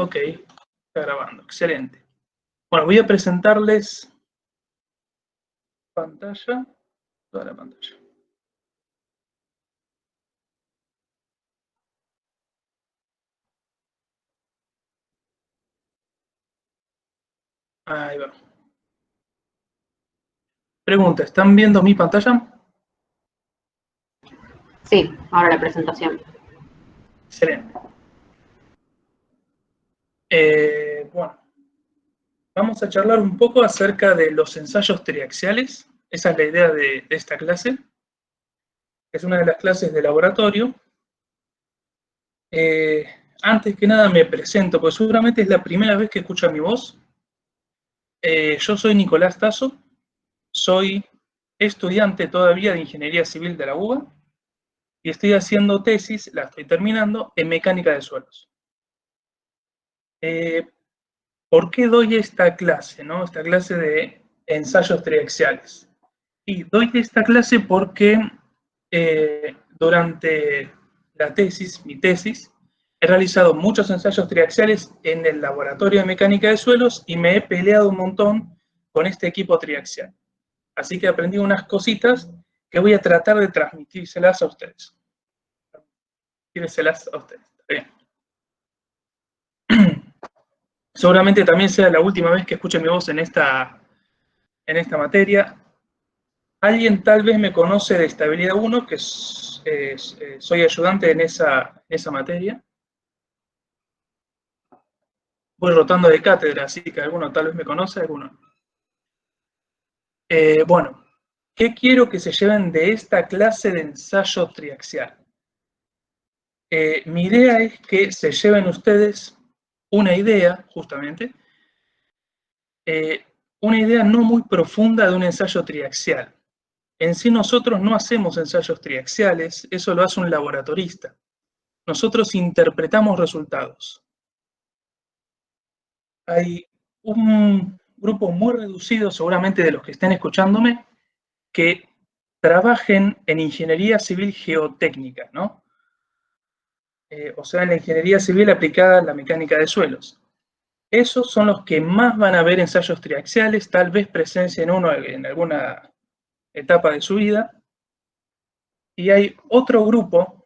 Ok, está grabando, excelente. Bueno, voy a presentarles pantalla, toda la pantalla. Ahí va. Pregunta, ¿están viendo mi pantalla? Sí, ahora la presentación. Excelente. Bueno, vamos a charlar un poco acerca de los ensayos triaxiales. Esa es la idea de esta clase. Es una de las clases de laboratorio. Antes que nada me presento, porque seguramente es la primera vez que escuchan mi voz. Yo soy Nicolás Tasso, soy estudiante todavía de Ingeniería Civil de la UBA y estoy haciendo tesis, la estoy terminando, en mecánica de suelos. ¿Por qué doy esta clase, no? Esta clase de ensayos triaxiales. Y doy esta clase porque durante la tesis, mi tesis, he realizado muchos ensayos triaxiales en el laboratorio de mecánica de suelos y me he peleado un montón con este equipo triaxial. Así que aprendí unas cositas que voy a tratar de transmitírselas a ustedes. Transmitírselas a ustedes. Bien. Seguramente también sea la última vez que escuche mi voz en esta materia. Alguien tal vez me conoce de estabilidad 1, que soy ayudante en esa materia. Voy rotando de cátedra, así que alguno tal vez me conoce, alguno. Bueno, ¿qué quiero que se lleven de esta clase de ensayo triaxial? Mi idea es que se lleven ustedes una idea, justamente, una idea no muy profunda de un ensayo triaxial. En sí nosotros no hacemos ensayos triaxiales, eso lo hace un laboratorista. Nosotros interpretamos resultados. Hay un grupo muy reducido, seguramente de los que estén escuchándome, que trabajen en ingeniería civil geotécnica, ¿no? O sea, en la ingeniería civil aplicada a la mecánica de suelos. Esos son los que más van a ver ensayos triaxiales, tal vez presencien uno en alguna etapa de su vida. Y hay otro grupo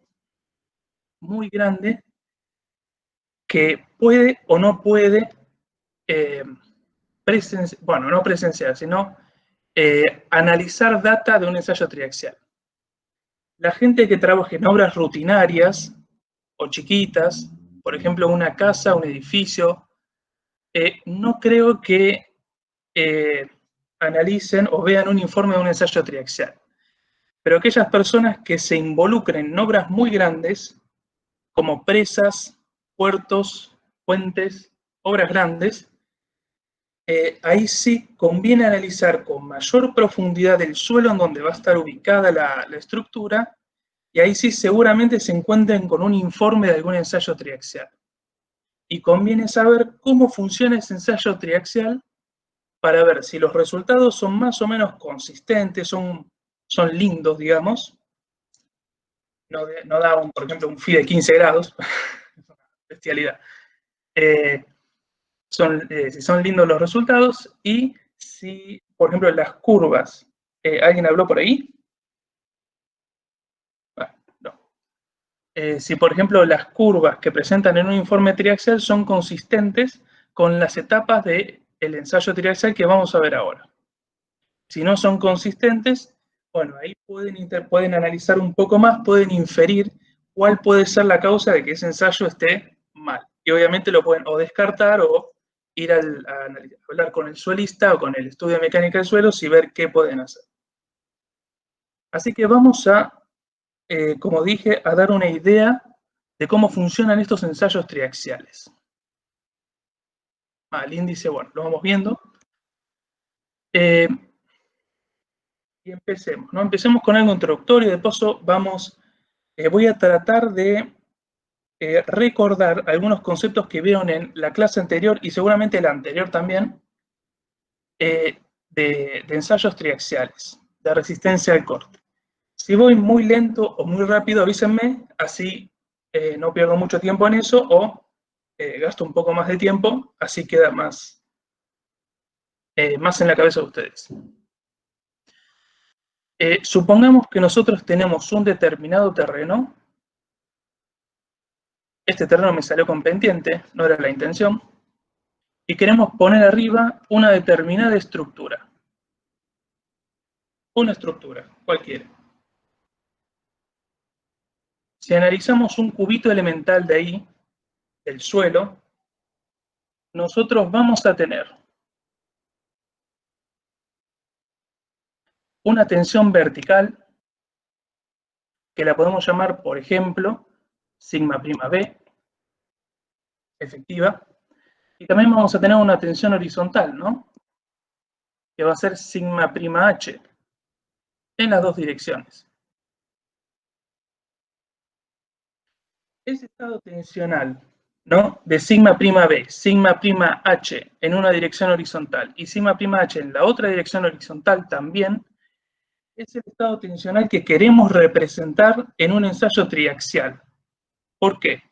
muy grande que puede o no puede bueno, no presenciar, sino analizar data de un ensayo triaxial. La gente que trabaja en obras rutinarias o chiquitas, por ejemplo, una casa, un edificio, no creo que analicen o vean un informe de un ensayo triaxial. Pero aquellas personas que se involucren en obras muy grandes, como presas, puertos, puentes, obras grandes, ahí sí conviene analizar con mayor profundidad el suelo en donde va a estar ubicada la estructura, y ahí sí seguramente se encuentren con un informe de algún ensayo triaxial. Y conviene saber cómo funciona ese ensayo triaxial para ver si los resultados son más o menos consistentes, son lindos, digamos. No da, por ejemplo, un phi de 15 grados, bestialidad. Si son lindos los resultados y si, por ejemplo, las curvas, ¿alguien habló por ahí? No. Si, por ejemplo, las curvas que presentan en un informe triaxial son consistentes con las etapas del ensayo triaxial que vamos a ver ahora. Si no son consistentes, bueno, ahí pueden analizar un poco más, pueden inferir cuál puede ser la causa de que ese ensayo esté mal. Y obviamente lo pueden o descartar o ir a hablar con el suelista o con el estudio de mecánica de suelos y ver qué pueden hacer. Así que vamos a, como dije, a dar una idea de cómo funcionan estos ensayos triaxiales. El índice, bueno, lo vamos viendo. Y empecemos, ¿no? Empecemos con algo introductorio, de paso voy a tratar de recordar algunos conceptos que vieron en la clase anterior y seguramente la anterior también, de ensayos triaxiales, de resistencia al corte. Si voy muy lento o muy rápido, avísenme, así no pierdo mucho tiempo en eso, o gasto un poco más de tiempo, así queda más en la cabeza de ustedes. Supongamos que nosotros tenemos un determinado terreno. Este terreno me salió con pendiente, no era la intención. Y queremos poner arriba una determinada estructura. Una estructura, cualquiera. Si analizamos un cubito elemental de ahí, del suelo, nosotros vamos a tener una tensión vertical, que la podemos llamar, por ejemplo, sigma prima B, efectiva, y también vamos a tener una tensión horizontal, ¿no? Que va a ser sigma prima H, en las dos direcciones. Ese estado tensional, ¿no? De sigma prima B, sigma prima H en una dirección horizontal y sigma prima H en la otra dirección horizontal también, es el estado tensional que queremos representar en un ensayo triaxial. ¿Por qué?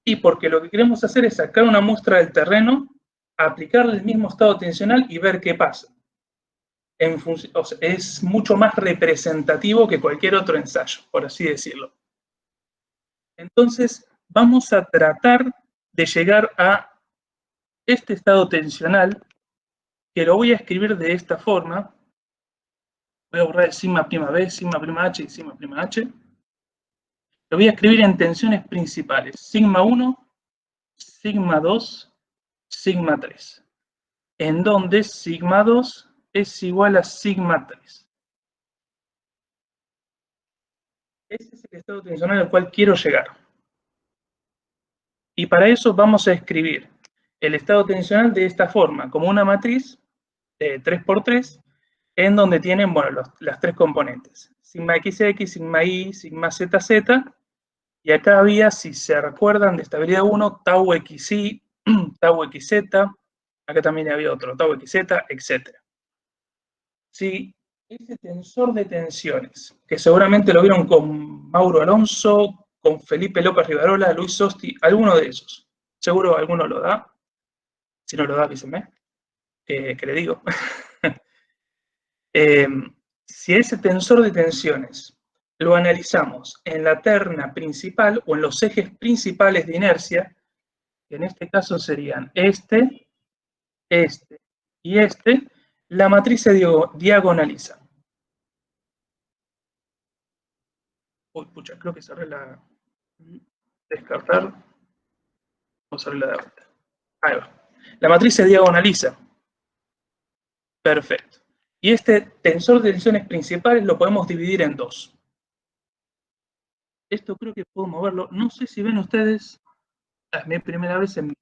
Y porque lo que queremos hacer es sacar una muestra del terreno, aplicarle el mismo estado tensional y ver qué pasa. O sea, es mucho más representativo que cualquier otro ensayo, por así decirlo. Entonces, vamos a tratar de llegar a este estado tensional, que lo voy a escribir de esta forma. Voy a borrar el sigma prima B, sigma prima H y sigma prima H. Lo voy a escribir en tensiones principales. Sigma 1, sigma 2, sigma 3. En donde sigma 2 es igual a sigma 3. Ese es el estado tensional al cual quiero llegar. Y para eso vamos a escribir el estado tensional de esta forma, como una matriz de 3×3, en donde tienen, bueno, las tres componentes. Sigma XX, sigma Y, sigma ZZ, y acá había, si se recuerdan, de estabilidad 1, tau XY, tau XZ, acá también había otro, tau XZ, etc. Si ese tensor de tensiones, que seguramente lo vieron con Mauro Alonso, con Felipe López Rivarola, Luis Sosti, alguno de esos, seguro alguno lo da, si no lo da, avísenme, que le digo. Si ese tensor de tensiones lo analizamos en la terna principal o en los ejes principales de inercia, que en este caso serían este y este, la matriz se diagonaliza. Uy, pucha, creo que cerré la... Descartar. O cerré la de vuelta. Ahí va. La matriz se diagonaliza. Perfecto. Y este tensor de tensiones principales lo podemos dividir en dos. Esto creo que puedo moverlo. No sé si ven ustedes. Es mi primera vez en...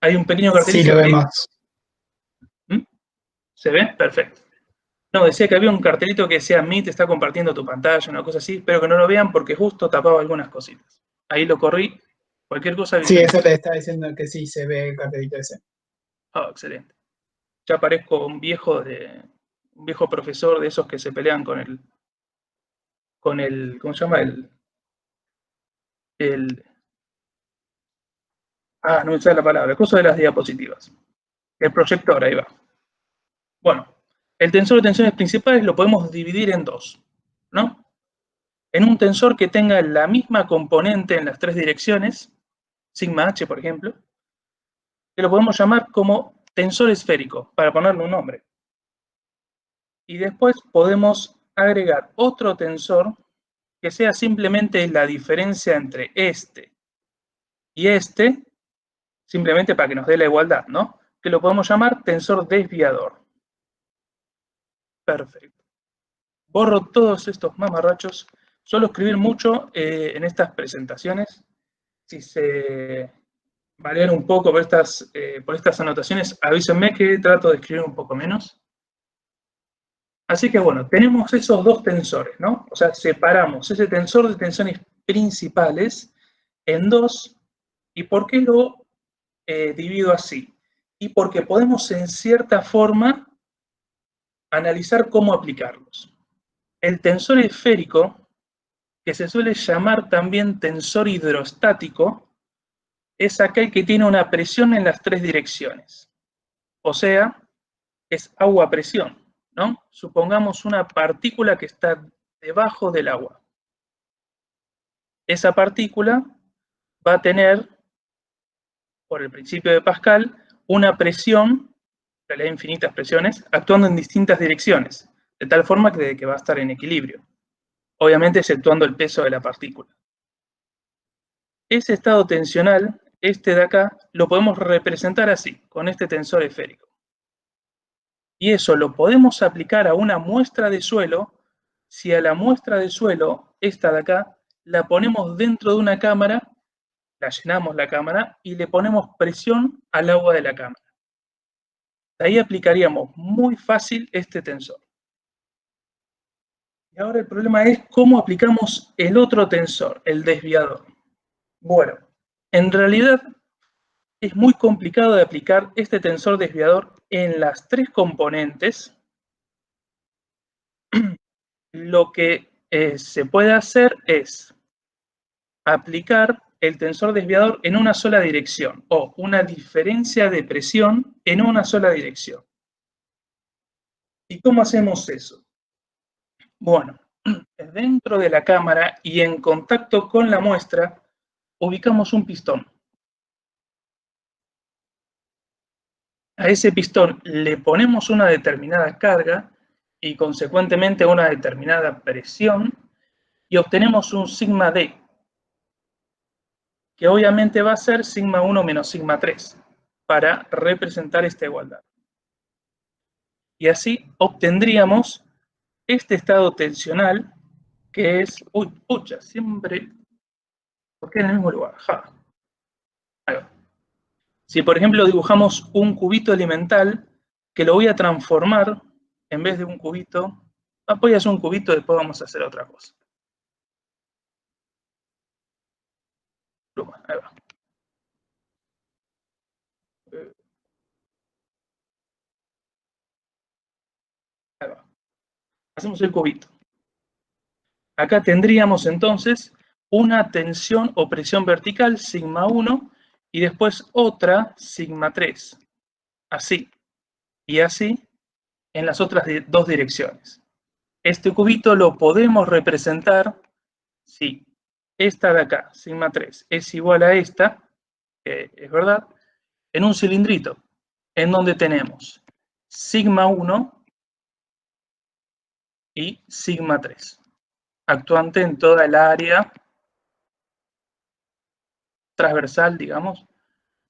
hay un pequeño cartelito. Sí, lo vemos. ¿Se ve? Perfecto. No, decía que había un cartelito que decía Meet está compartiendo tu pantalla, una cosa así. Espero que no lo vean porque justo tapaba algunas cositas. Ahí lo corrí. Cualquier cosa... Sí, eso le estaba diciendo que sí, se ve el cartelito ese. Oh, excelente. Ya parezco un viejo profesor de esos que se pelean con el ¿cómo se llama? No me sale la palabra, el coso de las diapositivas. El proyector, ahí va. Bueno, el tensor de tensiones principales lo podemos dividir en dos, ¿no? En un tensor que tenga la misma componente en las tres direcciones, sigma h, por ejemplo, que lo podemos llamar como tensor esférico, para ponerle un nombre. Y después podemos agregar otro tensor que sea simplemente la diferencia entre este y este, simplemente para que nos dé la igualdad, ¿no? Que lo podemos llamar tensor desviador. Perfecto. Borro todos estos mamarrachos. Suelo escribir mucho en estas presentaciones. Si se marean un poco por estas anotaciones, avísenme que trato de escribir un poco menos. Así que bueno, tenemos esos dos tensores, ¿no? O sea, separamos ese tensor de tensiones principales en dos. ¿Y por qué lo divido así? Y porque podemos en cierta forma analizar cómo aplicarlos. El tensor esférico, que se suele llamar también tensor hidrostático, es aquel que tiene una presión en las 3 direcciones. O sea, es agua a presión, ¿no? Supongamos una partícula que está debajo del agua. Esa partícula va a tener, por el principio de Pascal, una presión, en realidad infinitas presiones, actuando en distintas direcciones, de tal forma que va a estar en equilibrio, obviamente exceptuando el peso de la partícula. Ese estado tensional, este de acá, lo podemos representar así, con este tensor esférico. Y eso lo podemos aplicar a una muestra de suelo, si a la muestra de suelo, esta de acá, la ponemos dentro de una cámara, la llenamos la cámara y le ponemos presión al agua de la cámara. Ahí aplicaríamos muy fácil este tensor. Y ahora el problema es cómo aplicamos el otro tensor, el desviador. Bueno, en realidad es muy complicado de aplicar este tensor desviador en las 3 componentes. Lo que se puede hacer es aplicar el tensor desviador en una sola dirección o una diferencia de presión en una sola dirección. ¿Y cómo hacemos eso? Bueno, dentro de la cámara y en contacto con la muestra, ubicamos un pistón. A ese pistón le ponemos una determinada carga y consecuentemente una determinada presión y obtenemos un sigma D, que obviamente va a ser sigma 1 menos sigma 3, para representar esta igualdad. Y así obtendríamos este estado tensional, que es, uy, pucha, siempre, ¿por qué en el mismo lugar? Ja. Ahí va. Si por ejemplo dibujamos un cubito elemental, que lo voy a transformar, en vez de un cubito, voy a hacer un cubito y después vamos a hacer otra cosa. Ahí va. Ahí va. Hacemos el cubito. Acá tendríamos entonces una tensión o presión vertical, sigma 1, y después otra, sigma 3. Así. Y así en las otras 2 direcciones. Este cubito lo podemos representar si esta de acá, sigma 3, es igual a esta, que es verdad, en un cilindrito, en donde tenemos sigma 1 y sigma 3, actuante en toda el área transversal, digamos,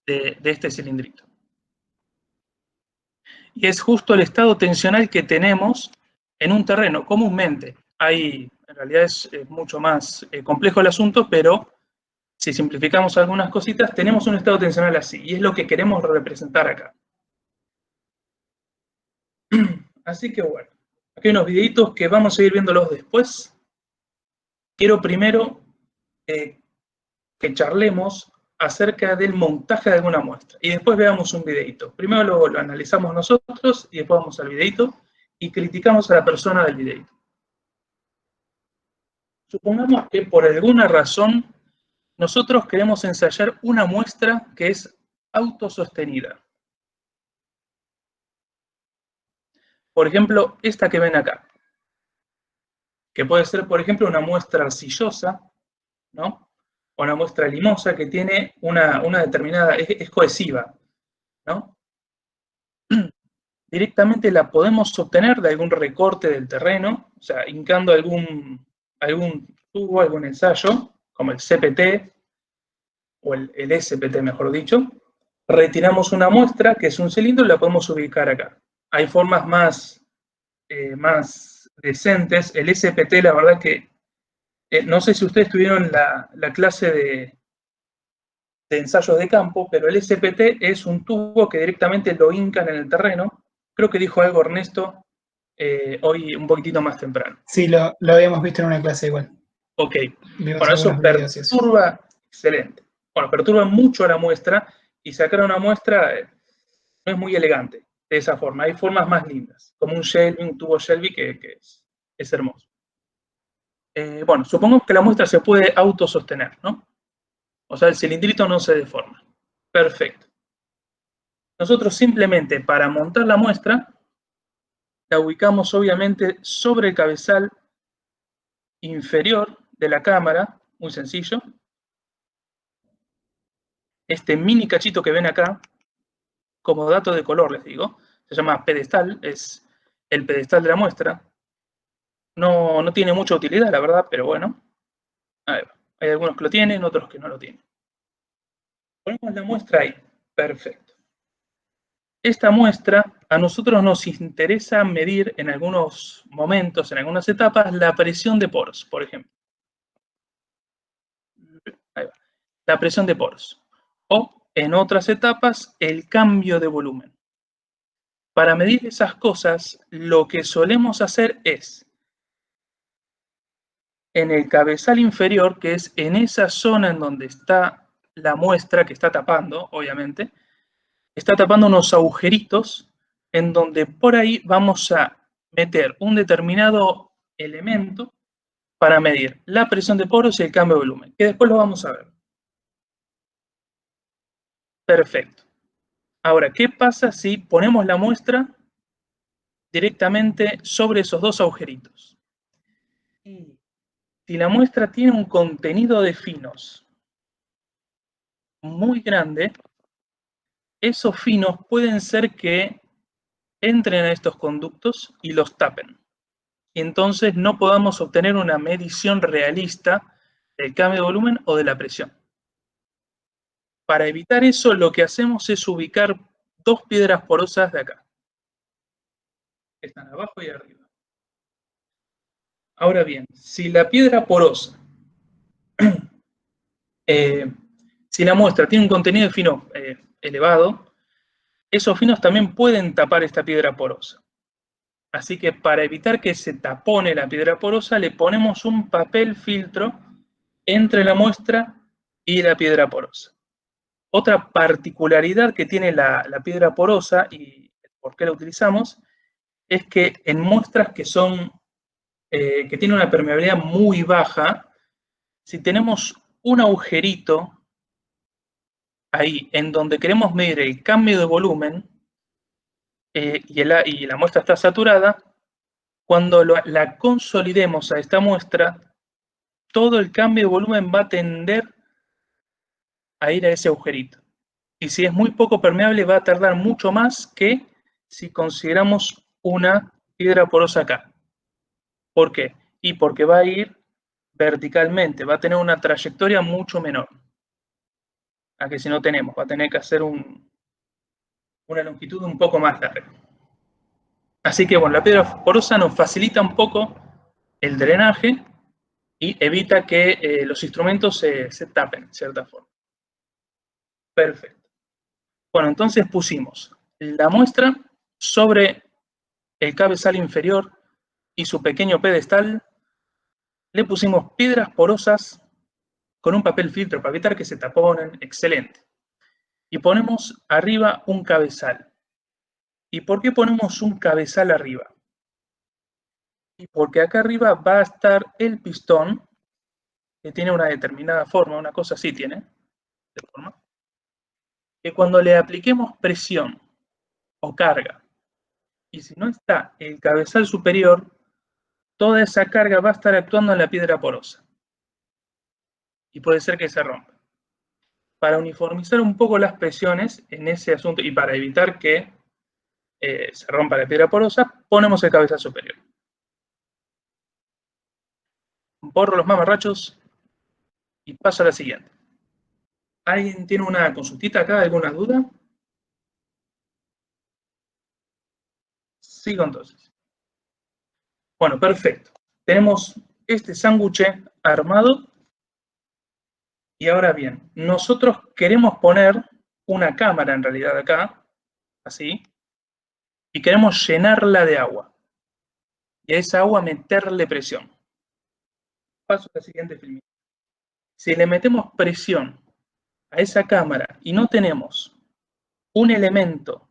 de este cilindrito. Y es justo el estado tensional que tenemos en un terreno, comúnmente. En realidad es mucho más complejo el asunto, pero si simplificamos algunas cositas, tenemos un estado tensional así, y es lo que queremos representar acá. Así que bueno, aquí hay unos videitos que vamos a ir viéndolos después. Quiero primero que charlemos acerca del montaje de alguna muestra, y después veamos un videito. Primero lo analizamos nosotros, y después vamos al videito, y criticamos a la persona del videito. Supongamos que por alguna razón nosotros queremos ensayar una muestra que es autosostenida. Por ejemplo, esta que ven acá, que puede ser, por ejemplo, una muestra arcillosa, ¿no? O una muestra limosa que tiene una determinada, es cohesiva, ¿no? Directamente la podemos obtener de algún recorte del terreno, o sea, hincando algún tubo, algún ensayo, como el CPT, o el SPT, mejor dicho. Retiramos una muestra, que es un cilindro, y la podemos ubicar acá. Hay formas más decentes. El SPT, la verdad que, no sé si ustedes tuvieron la clase de ensayos de campo, pero el SPT es un tubo que directamente lo hincan en el terreno. Creo que dijo algo Ernesto hoy un poquitito más temprano. Sí, lo habíamos visto en una clase igual. Ok, bueno, eso perturba, excelente. Bueno, perturba mucho a la muestra, y sacar una muestra no es muy elegante de esa forma. Hay formas más lindas, como un Shelby, un tubo Shelby que es hermoso. bueno, supongamos que la muestra se puede autosostener, ¿no? O sea, el cilindrito no se deforma. Perfecto. Nosotros simplemente para montar la muestra, la ubicamos obviamente sobre el cabezal inferior de la cámara, muy sencillo. Este mini cachito que ven acá, como dato de color les digo, se llama pedestal, es el pedestal de la muestra. No tiene mucha utilidad, la verdad, pero bueno. Ahí va. Hay algunos que lo tienen, otros que no lo tienen. Ponemos la muestra ahí. Perfecto. Esta muestra, a nosotros nos interesa medir en algunos momentos, en algunas etapas, la presión de poros, por ejemplo. Ahí va. La presión de poros. O, en otras etapas, el cambio de volumen. Para medir esas cosas, lo que solemos hacer es, en el cabezal inferior, que es en esa zona en donde está la muestra que está tapando, obviamente, está tapando unos agujeritos en donde por ahí vamos a meter un determinado elemento para medir la presión de poros y el cambio de volumen, que después lo vamos a ver. Perfecto. Ahora, ¿qué pasa si ponemos la muestra directamente sobre esos dos agujeritos? Y si la muestra tiene un contenido de finos muy grande, esos finos pueden ser que entren a estos conductos y los tapen. Y entonces no podamos obtener una medición realista del cambio de volumen o de la presión. Para evitar eso, lo que hacemos es ubicar dos piedras porosas de acá. Están abajo y arriba. Ahora bien, si la piedra porosa, si la muestra tiene un contenido de fino elevado, esos finos también pueden tapar esta piedra porosa. Así que para evitar que se tapone la piedra porosa, le ponemos un papel filtro entre la muestra y la piedra porosa. Otra particularidad que tiene la piedra porosa, y por qué la utilizamos, es que en muestras que son que tienen una permeabilidad muy baja, si tenemos un agujerito ahí en donde queremos medir el cambio de volumen y la muestra está saturada, cuando la consolidemos a esta muestra, todo el cambio de volumen va a tender a ir a ese agujerito. Y si es muy poco permeable, va a tardar mucho más que si consideramos una piedra porosa acá. ¿Por qué? Y porque va a ir verticalmente, va a tener una trayectoria mucho menor a que si no tenemos, va a tener que hacer una longitud un poco más larga. Así que bueno, la piedra porosa nos facilita un poco el drenaje y evita que los instrumentos se tapen, de cierta forma. Perfecto. Bueno, entonces pusimos la muestra sobre el cabezal inferior y su pequeño pedestal. Le pusimos piedras porosas con un papel filtro para evitar que se taponen. Excelente. Y ponemos arriba un cabezal. ¿Y por qué ponemos un cabezal arriba? Y porque acá arriba va a estar el pistón, que tiene una determinada forma, una cosa así tiene, de forma, que cuando le apliquemos presión o carga, y si no está el cabezal superior, toda esa carga va a estar actuando en la piedra porosa. Y puede ser que se rompa. Para uniformizar un poco las presiones en ese asunto y para evitar que se rompa la piedra porosa, ponemos el cabezal superior. Borro los mamarrachos y paso a la siguiente. ¿Alguien tiene una consultita acá? ¿Alguna duda? Sigo entonces. Bueno, perfecto. Tenemos este sándwich armado. Y ahora bien, nosotros queremos poner una cámara en realidad acá, así, y queremos llenarla de agua. Y a esa agua meterle presión. Paso a la siguiente filmina. Si le metemos presión a esa cámara y no tenemos un elemento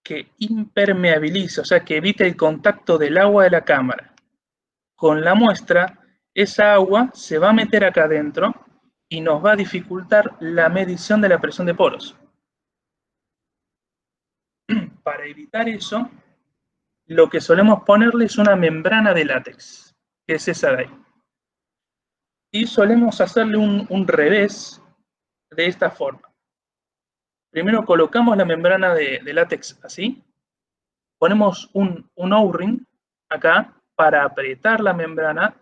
que impermeabilice, o sea, que evite el contacto del agua de la cámara con la muestra, esa agua se va a meter acá adentro y nos va a dificultar la medición de la presión de poros. Para evitar eso, lo que solemos ponerle es una membrana de látex, que es esa de ahí. Y solemos hacerle un revés de esta forma. Primero colocamos la membrana de látex así, ponemos un O-ring acá para apretar la membrana.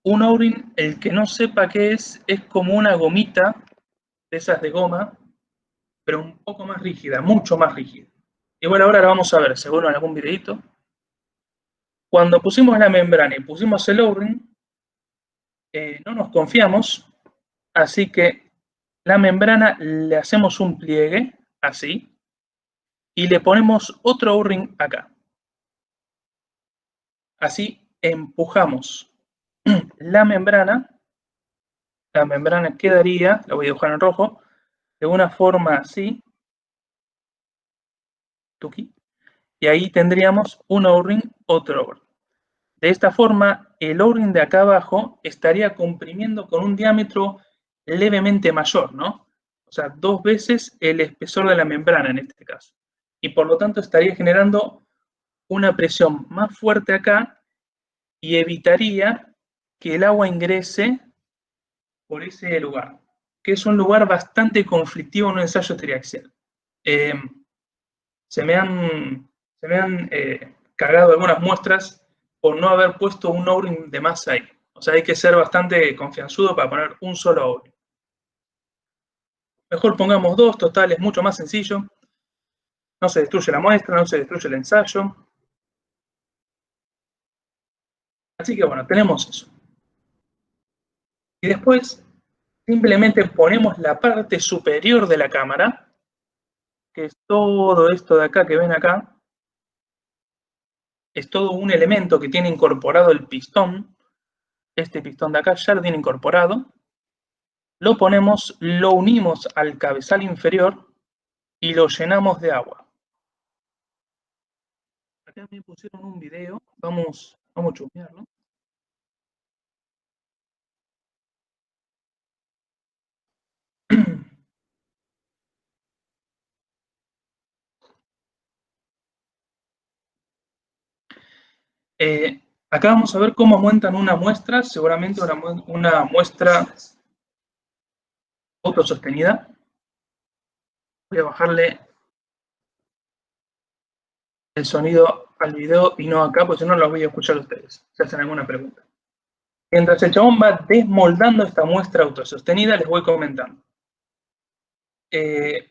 Un O-ring, el que no sepa qué es como una gomita de esas de goma, pero un poco más rígida, mucho más rígida. Igual ahora la vamos a ver, seguro en algún videito. Cuando pusimos la membrana y pusimos el O-ring, no nos confiamos, así que la membrana le hacemos un pliegue, así, y le ponemos otro O-ring acá. Así empujamos la membrana quedaría, la voy a dibujar en rojo, de una forma así, tuki, y ahí tendríamos un O-ring, otro O-ring. De esta forma, el O-ring de acá abajo estaría comprimiendo con un diámetro levemente mayor, ¿no? O sea, 2 veces el espesor de la membrana en este caso. Y por lo tanto estaría generando una presión más fuerte acá y evitaría que el agua ingrese por ese lugar, que es un lugar bastante conflictivo en un ensayo triaxial. Se me han cagado algunas muestras por no haber puesto un O-ring de más ahí. O sea, hay que ser bastante confianzudo para poner un solo O-ring. Mejor pongamos 2, total, es mucho más sencillo. No se destruye la muestra, no se destruye el ensayo. Así que bueno, tenemos eso. Y después simplemente ponemos la parte superior de la cámara, que es todo esto de acá que ven acá. Es todo un elemento que tiene incorporado el pistón. Este pistón de acá ya lo tiene incorporado. Lo ponemos, lo unimos al cabezal inferior y lo llenamos de agua. Acá me pusieron un video, vamos a chusmearlo. Acá vamos a ver cómo aumentan una muestra, seguramente una muestra autosostenida. Voy a bajarle el sonido al video y no acá, porque si no los voy a escuchar ustedes, si hacen alguna pregunta. Mientras el chabón va desmoldando esta muestra autosostenida, les voy comentando.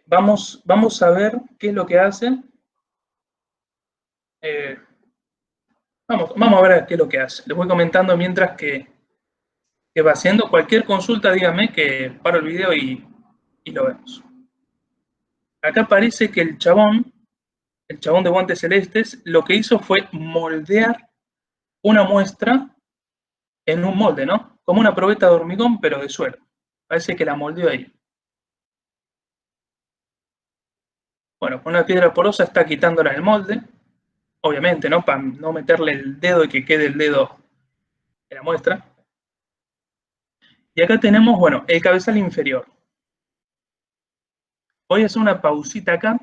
Vamos a ver qué es lo que hace. Vamos a ver qué es lo que hace. Les voy comentando mientras que va haciendo. Cualquier consulta, díganme que paro el video y lo vemos. Acá parece que el chabón de guantes celestes, lo que hizo fue moldear una muestra en un molde, ¿no? Como una probeta de hormigón, pero de suero. Parece que la moldeó ahí. Bueno, con una piedra porosa está quitándola del molde. Obviamente, ¿no? Para no meterle el dedo y que quede el dedo en la muestra. Y acá tenemos, bueno, el cabezal inferior. Voy a hacer una pausita acá.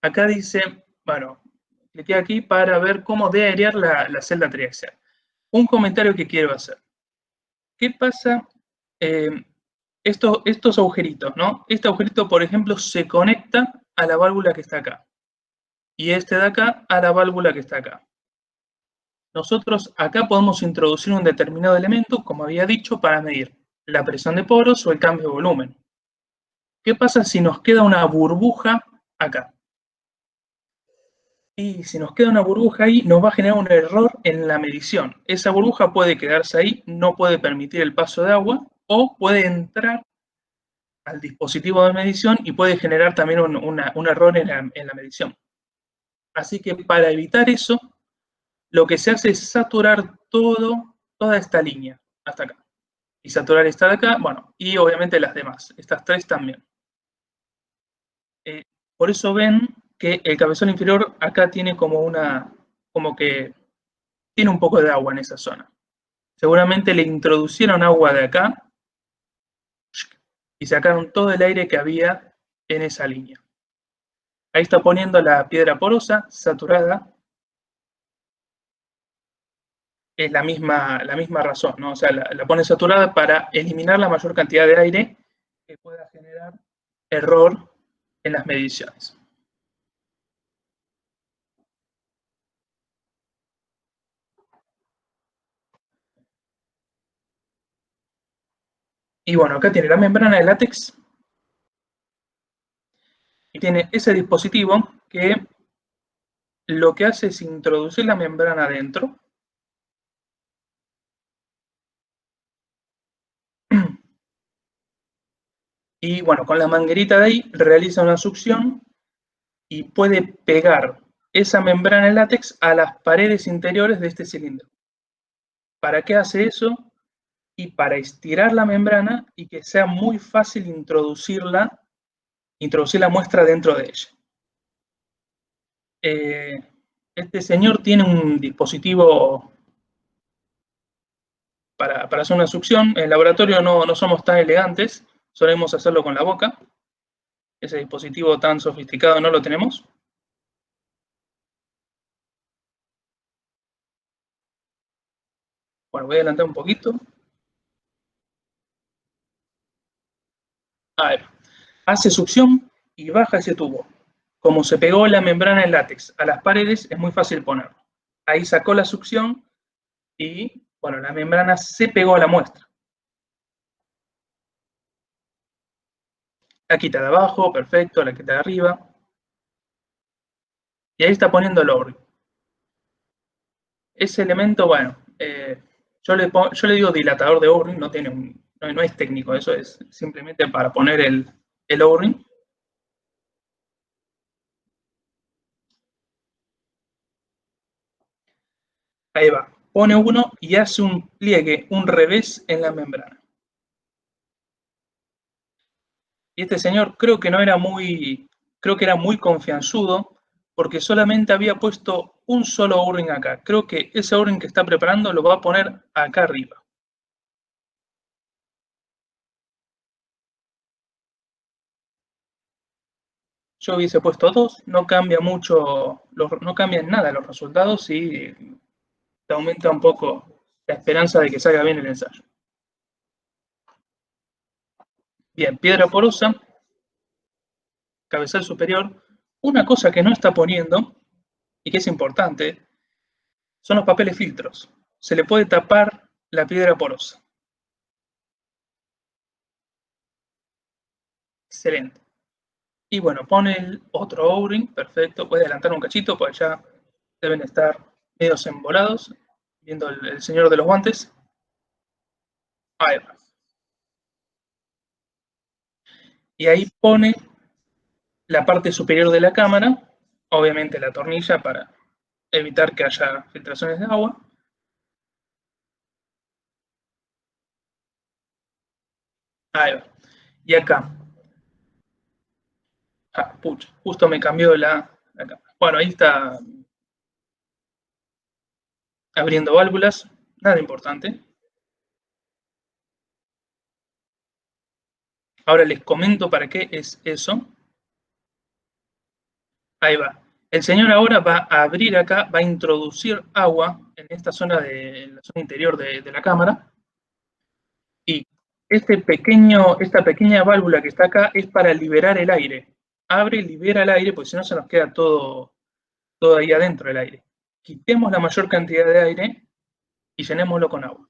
Acá dice, bueno, cliqué aquí para ver cómo dearear la celda triaxial. Un comentario que quiero hacer. ¿Qué pasa? Estos agujeritos, ¿no? Este agujerito, por ejemplo, se conecta a la válvula que está acá. Y este de acá a la válvula que está acá. Nosotros acá podemos introducir un determinado elemento, como había dicho, para medir la presión de poros o el cambio de volumen. ¿Qué pasa si nos queda una burbuja acá? Y si nos queda una burbuja ahí, nos va a generar un error en la medición. Esa burbuja puede quedarse ahí, no puede permitir el paso de agua, o puede entrar al dispositivo de medición y puede generar también un error en la medición. Así que para evitar eso, lo que se hace es saturar toda esta línea, hasta acá. Y saturar esta de acá, bueno, y obviamente las demás, estas tres también. Por eso ven que el cabezal inferior acá tiene como que tiene un poco de agua en esa zona. Seguramente le introducieron agua de acá y sacaron todo el aire que había en esa línea. Ahí está poniendo la piedra porosa, saturada. Es la misma razón, ¿no? O sea, la pone saturada para eliminar la mayor cantidad de aire que pueda generar error en las mediciones. Y bueno, acá tiene la membrana de látex y tiene ese dispositivo que lo que hace es introducir la membrana adentro. Y bueno, con la manguerita de ahí realiza una succión y puede pegar esa membrana de látex a las paredes interiores de este cilindro. ¿Para qué hace eso? Y para estirar la membrana y que sea muy fácil introducir la muestra dentro de ella. Este señor tiene un dispositivo para hacer una succión. En el laboratorio no somos tan elegantes, solemos hacerlo con la boca. Ese dispositivo tan sofisticado no lo tenemos. Bueno, voy a adelantar un poquito. A ver, hace succión y baja ese tubo. Como se pegó la membrana en látex a las paredes, es muy fácil ponerlo. Ahí sacó la succión y, bueno, la membrana se pegó a la muestra. La quita de abajo, perfecto, la quita de arriba. Y ahí está poniendo el O-ring. Ese elemento, bueno, yo le digo dilatador de O-ring, no es técnico, eso es simplemente para poner el O-ring. Ahí va, pone uno y hace un pliegue, un revés en la membrana. Y este señor creo que era muy confianzudo porque solamente había puesto un solo O-ring acá. Creo que ese O-ring que está preparando lo va a poner acá arriba. Yo hubiese puesto dos, no cambia mucho, no cambian nada los resultados y te aumenta un poco la esperanza de que salga bien el ensayo. Bien, piedra porosa, cabezal superior. Una cosa que no está poniendo, y que es importante, son los papeles filtros. Se le puede tapar la piedra porosa. Excelente. Y bueno, pone el otro O-ring, perfecto. Puede adelantar un cachito, pues ya deben estar medios embolados, viendo el señor de los guantes. Ahí va. Y ahí pone la parte superior de la cámara, obviamente la tornilla para evitar que haya filtraciones de agua. Ahí va. Y acá. Pucha, justo me cambió la cámara. Bueno, ahí está abriendo válvulas, nada importante. Ahora les comento para qué es eso. Ahí va. El señor ahora va a abrir acá, va a introducir agua en esta zona la zona interior de la cámara. Y esta pequeña válvula que está acá es para liberar el aire. Abre y libera el aire, porque si no se nos queda todo ahí adentro del aire. Quitemos la mayor cantidad de aire y llenémoslo con agua.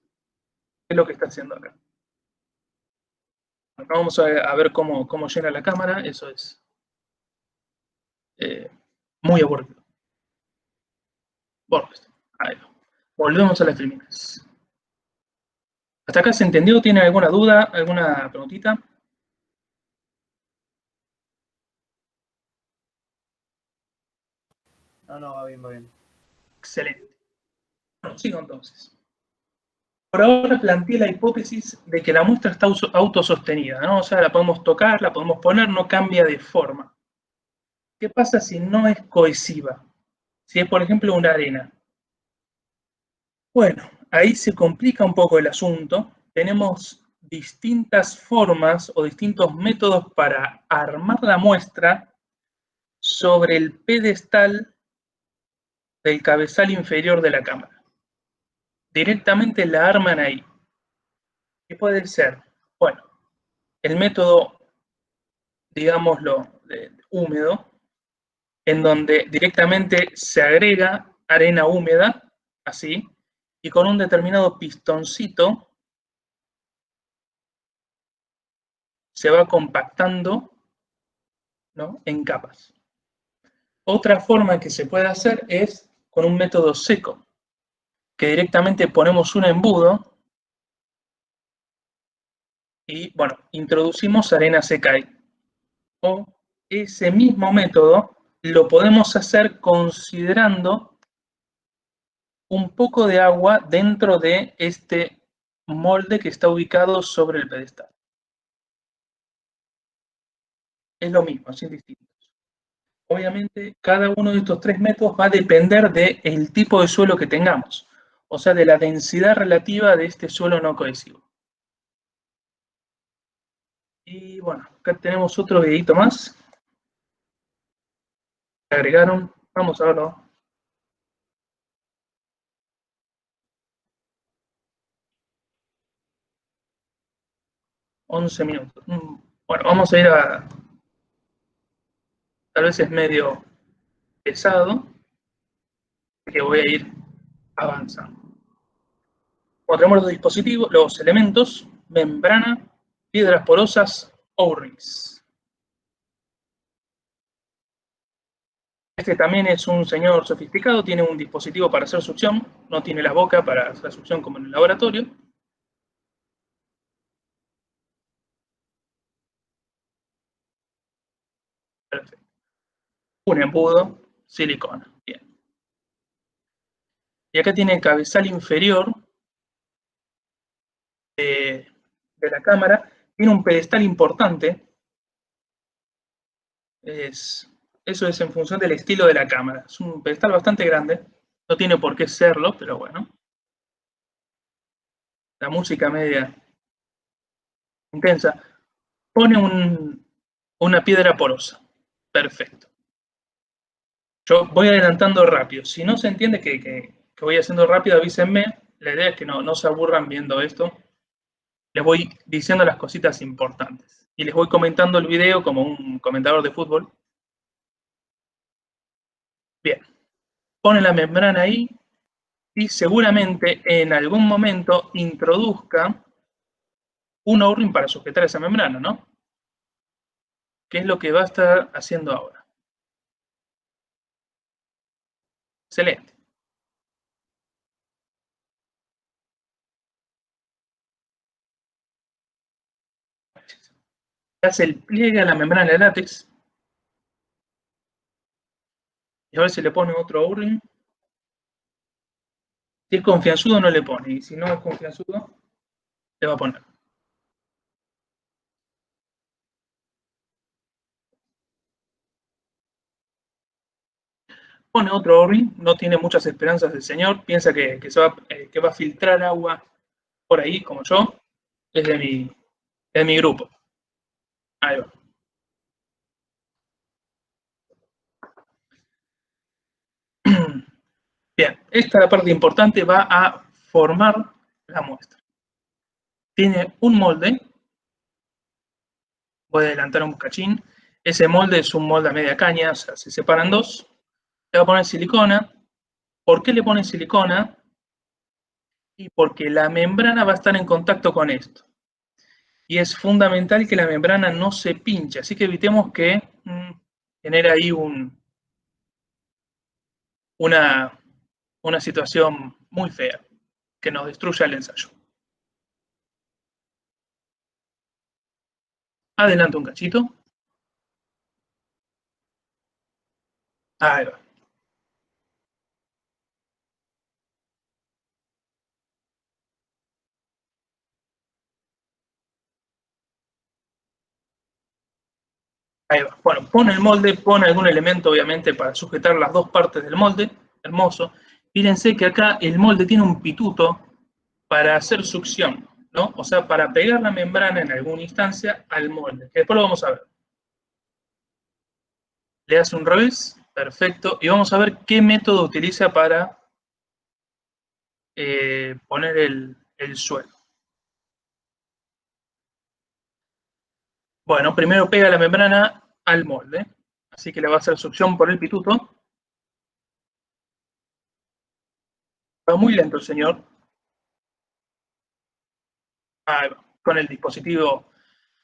Es lo que está haciendo acá. Bueno, vamos a ver cómo llena la cámara. Eso es muy aburrido. Bueno, ahí va. Volvemos a las triminas. ¿Hasta acá se entendió? ¿Tiene alguna duda? ¿Alguna preguntita? No, va bien, va bien. Excelente. Bueno, sigo entonces. Por ahora planteé la hipótesis de que la muestra está autosostenida, ¿no? O sea, la podemos tocar, la podemos poner, no cambia de forma. ¿Qué pasa si no es cohesiva? Si es, por ejemplo, una arena. Bueno, ahí se complica un poco el asunto. Tenemos distintas formas o distintos métodos para armar la muestra sobre el pedestal del cabezal inferior de la cámara. Directamente la arman ahí. ¿Qué puede ser? Bueno, el método, digámoslo, húmedo, en donde directamente se agrega arena húmeda, así, y con un determinado pistoncito se va compactando, ¿no?, en capas. Otra forma que se puede hacer es con un método seco, que directamente ponemos un embudo y, bueno, introducimos arena seca ahí. O ese mismo método lo podemos hacer considerando un poco de agua dentro de este molde que está ubicado sobre el pedestal. Es lo mismo, es indistinto. Obviamente, cada uno de estos tres métodos va a depender del tipo de suelo que tengamos, o sea, de la densidad relativa de este suelo no cohesivo. Y bueno, acá tenemos otro videito más. Agregaron, vamos a verlo. $11 minutos. Bueno, vamos a ir a... Tal vez es medio pesado, que voy a ir avanzando. Bueno, tenemos los dispositivos, los elementos, membrana, piedras porosas, O-rings. Este también es un señor sofisticado, tiene un dispositivo para hacer succión, no tiene la boca para hacer succión como en el laboratorio. Perfecto. Un embudo, silicona. Bien. Y acá tiene el cabezal inferior de la cámara. Tiene un pedestal importante. Eso es en función del estilo de la cámara. Es un pedestal bastante grande. No tiene por qué serlo, pero bueno. La música media intensa. Pone una piedra porosa. Perfecto. Yo voy adelantando rápido. Si no se entiende que voy haciendo rápido, avísenme. La idea es que no se aburran viendo esto. Les voy diciendo las cositas importantes. Y les voy comentando el video como un comentador de fútbol. Bien. Pone la membrana ahí y seguramente en algún momento introduzca un O-ring para sujetar esa membrana, ¿no? ¿Qué es lo que va a estar haciendo ahora? Excelente. Hace el pliegue a la membrana de látex. Y a ver si le pone otro O-ring. Si es confianzudo, no le pone. Y si no es confianzudo, le va a poner. Pone otro O-ring. No tiene muchas esperanzas el señor. Piensa que va a filtrar agua por ahí, como yo. Es de mi grupo. Ahí va. Bien, esta la parte importante, va a formar la muestra. Tiene un molde, voy a adelantar un cachín, ese molde es un molde a media caña, o sea, se separan dos, le va a poner silicona. ¿Por qué le pone silicona? Y porque la membrana va a estar en contacto con esto. Y es fundamental que la membrana no se pinche, así que evitemos que genere ahí una situación muy fea, que nos destruya el ensayo. Adelanto un cachito. Ahí va. Ahí va. Bueno, pone el molde, pone algún elemento, obviamente, para sujetar las dos partes del molde. Hermoso. Fíjense que acá el molde tiene un pituto para hacer succión, ¿no? O sea, para pegar la membrana en alguna instancia al molde, que después lo vamos a ver. Le hace un revés, perfecto, y vamos a ver qué método utiliza para poner el suelo. Bueno, primero pega la membrana al molde, así que le va a hacer succión por el pituto. Va muy lento el señor. Ahí va, con el dispositivo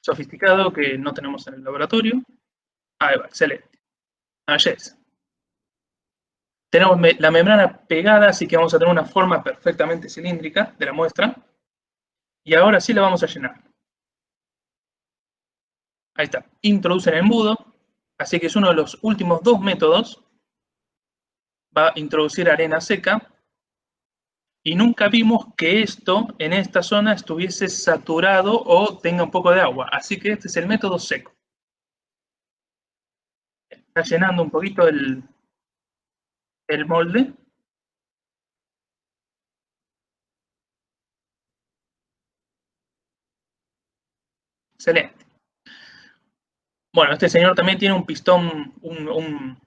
sofisticado que no tenemos en el laboratorio. Ahí va, excelente. Belleza. Tenemos la membrana pegada, así que vamos a tener una forma perfectamente cilíndrica de la muestra. Y ahora sí la vamos a llenar. Ahí está. Introduce el embudo, así que es uno de los últimos dos métodos. Va a introducir arena seca. Y nunca vimos que esto en esta zona estuviese saturado o tenga un poco de agua. Así que este es el método seco. Está llenando un poquito el molde. Excelente. Bueno, este señor también tiene un pistón, un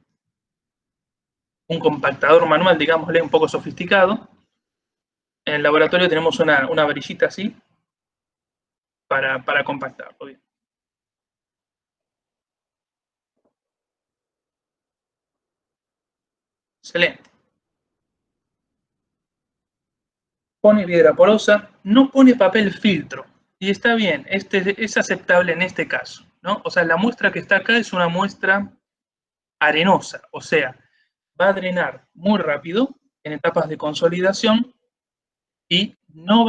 compactador manual, digámosle, un poco sofisticado. En el laboratorio tenemos una varillita así para compactarlo bien. Excelente. Pone piedra porosa, no pone papel filtro. Y está bien, es aceptable en este caso, ¿no? O sea, la muestra que está acá es una muestra arenosa, o sea, va a drenar muy rápido en etapas de consolidación y no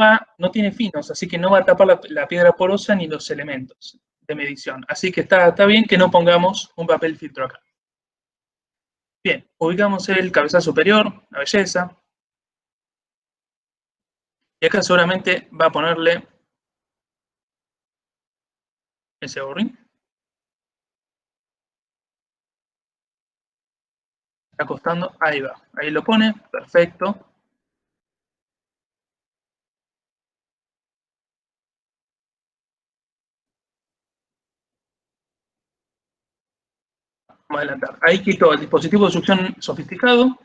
tiene finos, así que no va a tapar la piedra porosa ni los elementos de medición. Así que está bien que no pongamos un papel filtro acá. Bien, ubicamos el cabezal superior, la belleza. Y acá seguramente va a ponerle ese o-ring. Está costando, ahí va. Ahí lo pone, perfecto. Vamos a adelantar. Ahí quitó el dispositivo de succión sofisticado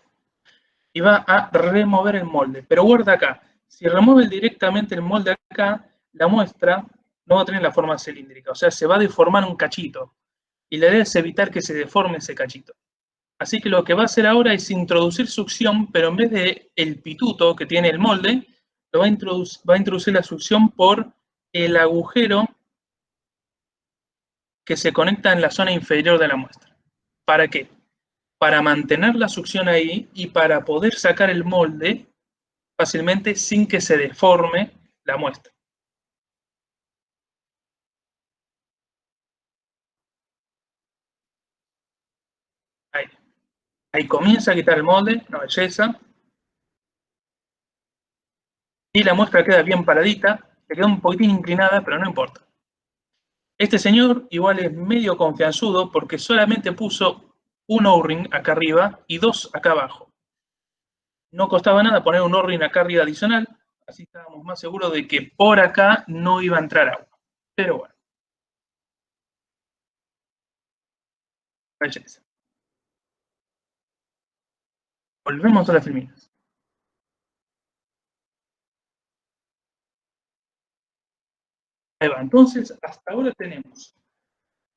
y va a remover el molde. Pero guarda acá, si remueve directamente el molde acá, la muestra no va a tener la forma cilíndrica, o sea, se va a deformar un cachito. Y la idea es evitar que se deforme ese cachito. Así que lo que va a hacer ahora es introducir succión, pero en vez de el pituto que tiene el molde, va a introducir la succión por el agujero que se conecta en la zona inferior de la muestra. ¿Para qué? Para mantener la succión ahí y para poder sacar el molde fácilmente sin que se deforme la muestra. Ahí. Ahí comienza a quitar el molde, una belleza. Y la muestra queda bien paradita, se queda un poquitín inclinada, pero no importa. Este señor igual es medio confianzudo porque solamente puso un O-ring acá arriba y dos acá abajo. No costaba nada poner un O-ring acá arriba adicional, así estábamos más seguros de que por acá no iba a entrar agua. Pero bueno. Belleza. Volvemos a las filminas. Ahí va. Entonces, hasta ahora tenemos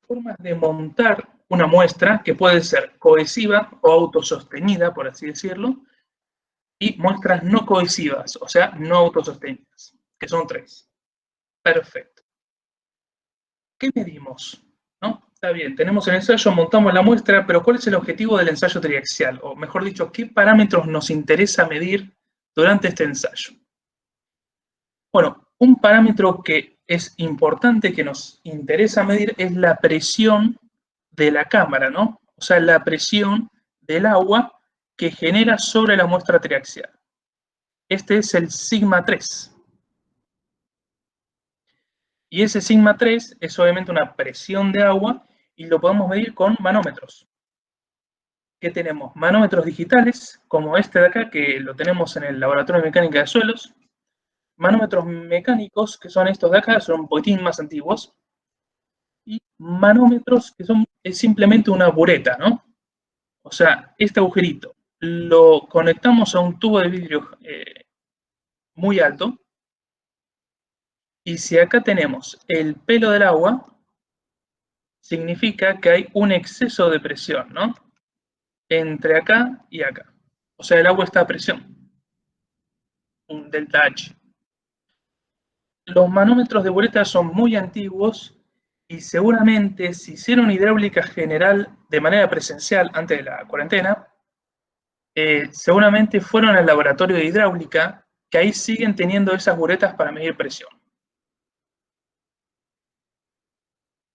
formas de montar una muestra que puede ser cohesiva o autosostenida, por así decirlo, y muestras no cohesivas, o sea, no autosostenidas, que son tres. Perfecto. ¿Qué medimos? ¿No? Está bien, tenemos el ensayo, montamos la muestra, pero ¿cuál es el objetivo del ensayo triaxial? O mejor dicho, ¿qué parámetros nos interesa medir durante este ensayo? Bueno, un parámetro que es importante, que nos interesa medir, es la presión de la cámara, ¿no? O sea, la presión del agua que genera sobre la muestra triaxial. Este es el sigma 3. Y ese sigma 3 es obviamente una presión de agua y lo podemos medir con manómetros. que tenemos manómetros digitales, como este de acá, que lo tenemos en el Laboratorio de Mecánica de Suelos, manómetros mecánicos, que son estos de acá, son un poquitín más antiguos, y manómetros que son simplemente una bureta, ¿no? O sea, este agujerito lo conectamos a un tubo de vidrio muy alto, y si acá tenemos el pelo del agua, significa que hay un exceso de presión, ¿no? Entre acá y acá. O sea, el agua está a presión, un delta H. Los manómetros de bureta son muy antiguos y seguramente se hicieron hidráulica general de manera presencial antes de la cuarentena. Seguramente fueron al laboratorio de hidráulica, que ahí siguen teniendo esas buretas para medir presión.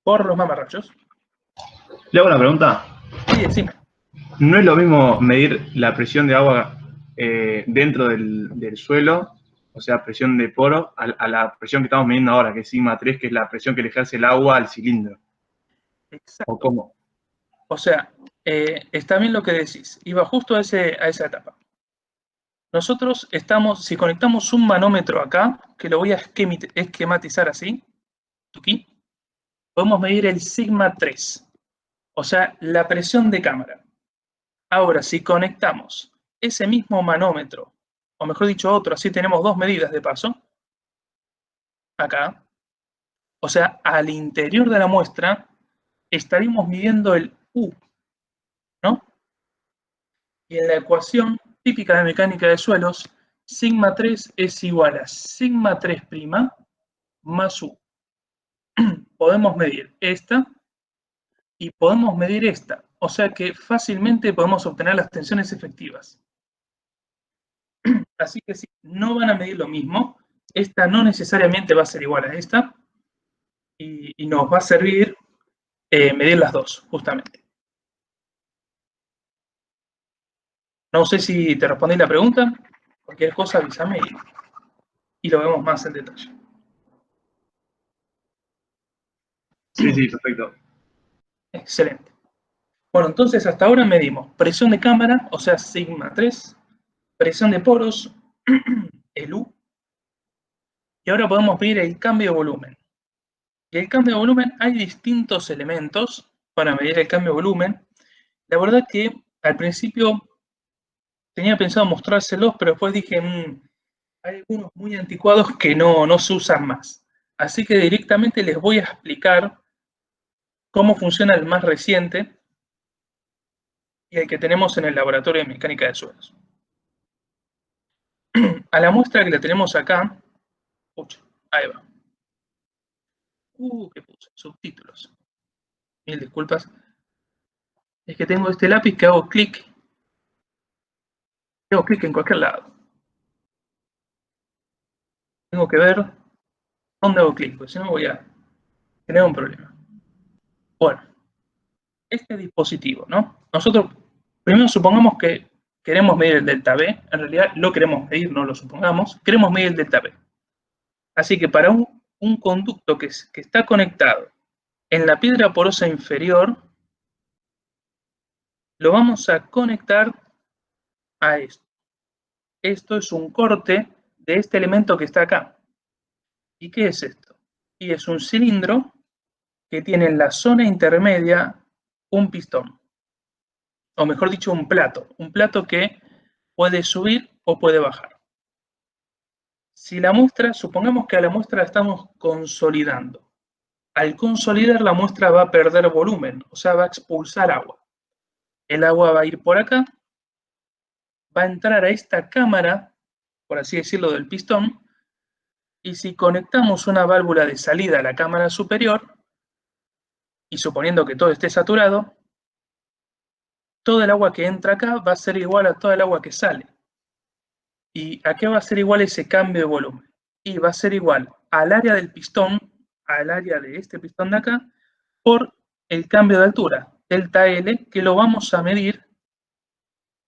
Por los mamarrachos. Le hago una pregunta. Sí, decime. ¿No es lo mismo medir la presión de agua dentro del suelo, o sea, presión de poro, a la presión que estamos midiendo ahora, que es sigma 3, que es la presión que le ejerce el agua al cilindro? Exacto. ¿O cómo? O sea, está bien lo que decís. Iba justo a esa etapa. Nosotros estamos, si conectamos un manómetro acá, que lo voy a esquematizar así, aquí, podemos medir el sigma 3, o sea, la presión de cámara. Ahora, si conectamos ese mismo manómetro, o mejor dicho otro, así tenemos dos medidas de paso, acá, o sea, al interior de la muestra, estaríamos midiendo el U, ¿no? Y en la ecuación típica de mecánica de suelos, sigma 3 es igual a sigma 3' más U. Podemos medir esta y podemos medir esta, o sea que fácilmente podemos obtener las tensiones efectivas. Así que si no van a medir lo mismo, esta no necesariamente va a ser igual a esta y nos va a servir medir las dos, justamente. No sé si te respondí la pregunta, cualquier cosa avísame y lo vemos más en detalle. Sí, perfecto. Excelente. Bueno, entonces hasta ahora medimos presión de cámara, o sea, sigma 3, presión de poros, el U, y ahora podemos medir el cambio de volumen. Y el cambio de volumen, hay distintos elementos para medir el cambio de volumen. La verdad que al principio tenía pensado mostrárselos, pero después dije, hay algunos muy anticuados que no se usan más. Así que directamente les voy a explicar cómo funciona el más reciente y el que tenemos en el Laboratorio de Mecánica de Suelos. A la muestra que la tenemos acá, ahí va. ¿Qué puse? Subtítulos. Mil disculpas. Es que tengo este lápiz que hago clic en cualquier lado. Tengo que ver dónde hago clic, porque si no voy a tener un problema. Bueno, este dispositivo, ¿no? Nosotros primero supongamos que queremos medir el delta B. En realidad lo queremos medir, no lo supongamos. Queremos medir el delta B. Así que para un conducto que está conectado en la piedra porosa inferior, lo vamos a conectar a esto. Esto es un corte de este elemento que está acá. ¿Y qué es esto? Y es un cilindro que tiene en la zona intermedia un pistón. O mejor dicho, un plato que puede subir o puede bajar. Si la muestra, supongamos que a la muestra la estamos consolidando. Al consolidar, la muestra va a perder volumen, o sea, va a expulsar agua. El agua va a ir por acá, va a entrar a esta cámara, por así decirlo, del pistón, y si conectamos una válvula de salida a la cámara superior, y suponiendo que todo esté saturado, todo el agua que entra acá va a ser igual a todo el agua que sale. ¿Y a qué va a ser igual ese cambio de volumen? Y va a ser igual al área del pistón, al área de este pistón de acá, por el cambio de altura, delta L, que lo vamos a medir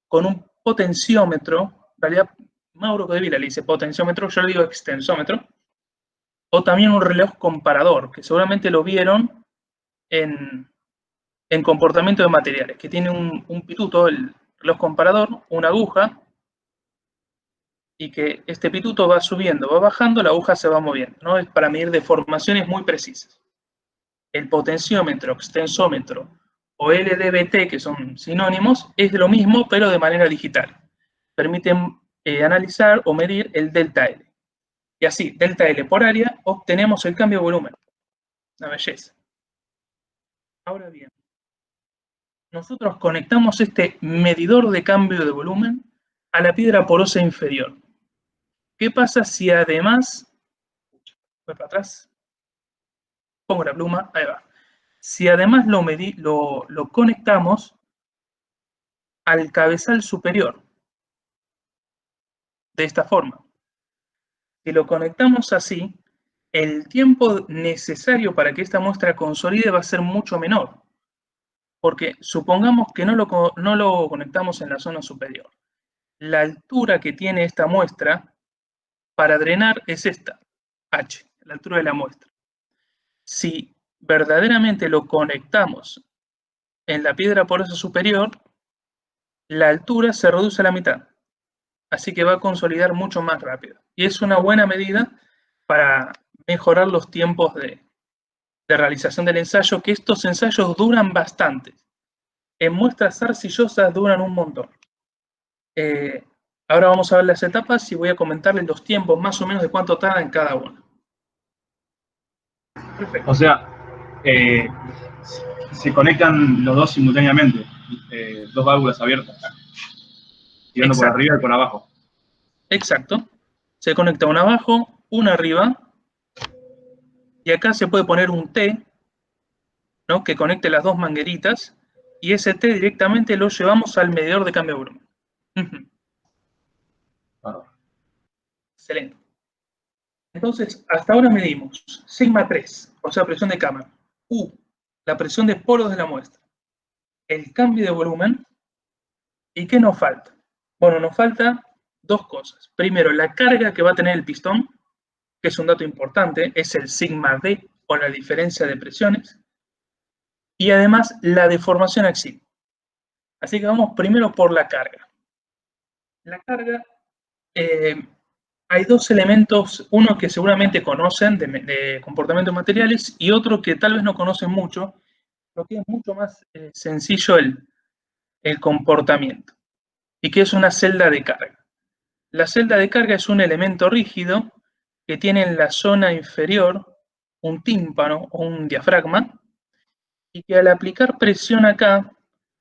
con un potenciómetro. En realidad, Mauro Codevila le dice potenciómetro, yo le digo extensómetro, o también un reloj comparador, que seguramente lo vieron en en comportamiento de materiales, que tiene un pituto, el reloj comparador, una aguja, y que este pituto va subiendo, va bajando, la aguja se va moviendo, ¿no? Es para medir deformaciones muy precisas. El potenciómetro, extensómetro o LDBT, que son sinónimos, es lo mismo, pero de manera digital. Permiten analizar o medir el delta L. Y así, delta L por área, obtenemos el cambio de volumen. Una belleza. Ahora bien, nosotros conectamos este medidor de cambio de volumen a la piedra porosa inferior. ¿Qué pasa si además, voy para atrás, pongo la pluma, ahí va. Si además lo conectamos al cabezal superior, de esta forma? Si lo conectamos así, el tiempo necesario para que esta muestra consolide va a ser mucho menor, porque supongamos que no lo conectamos en la zona superior. La altura que tiene esta muestra para drenar es esta, H, la altura de la muestra. Si verdaderamente lo conectamos en la piedra porosa superior, la altura se reduce a la mitad, así que va a consolidar mucho más rápido. Y es una buena medida para mejorar los tiempos de realización del ensayo, que estos ensayos duran bastante. En muestras arcillosas duran un montón. Ahora vamos a ver las etapas y voy a comentarles los tiempos más o menos de cuánto tarda en cada una. Perfecto. O sea, se conectan los dos simultáneamente, dos válvulas abiertas, tirando por arriba y por abajo. Exacto. Se conecta una abajo, una arriba, y acá se puede poner un T, ¿no?, que conecte las dos mangueritas, y ese T directamente lo llevamos al medidor de cambio de volumen. Excelente. Entonces, hasta ahora medimos sigma 3, o sea, presión de cámara, U, la presión de poros de la muestra, el cambio de volumen, ¿y qué nos falta? Bueno, nos falta dos cosas. Primero, la carga que va a tener el pistón, que es un dato importante, es el sigma D, o la diferencia de presiones, y además la deformación axial. Así que vamos primero por la carga. La carga, hay dos elementos, uno que seguramente conocen de comportamiento de materiales y otro que tal vez no conocen mucho, lo que es mucho más sencillo el comportamiento, y que es una celda de carga. La celda de carga es un elemento rígido que tiene en la zona inferior un tímpano o un diafragma, y que al aplicar presión acá,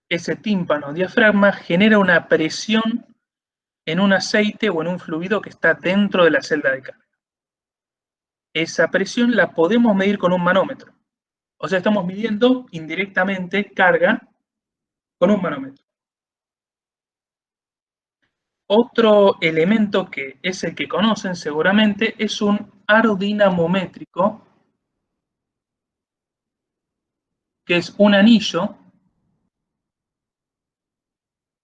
ese tímpano o diafragma genera una presión en un aceite o en un fluido que está dentro de la celda de carga. Esa presión la podemos medir con un manómetro. O sea, estamos midiendo indirectamente carga con un manómetro. Otro elemento que es el que conocen seguramente es un aro dinamométrico, que es un anillo,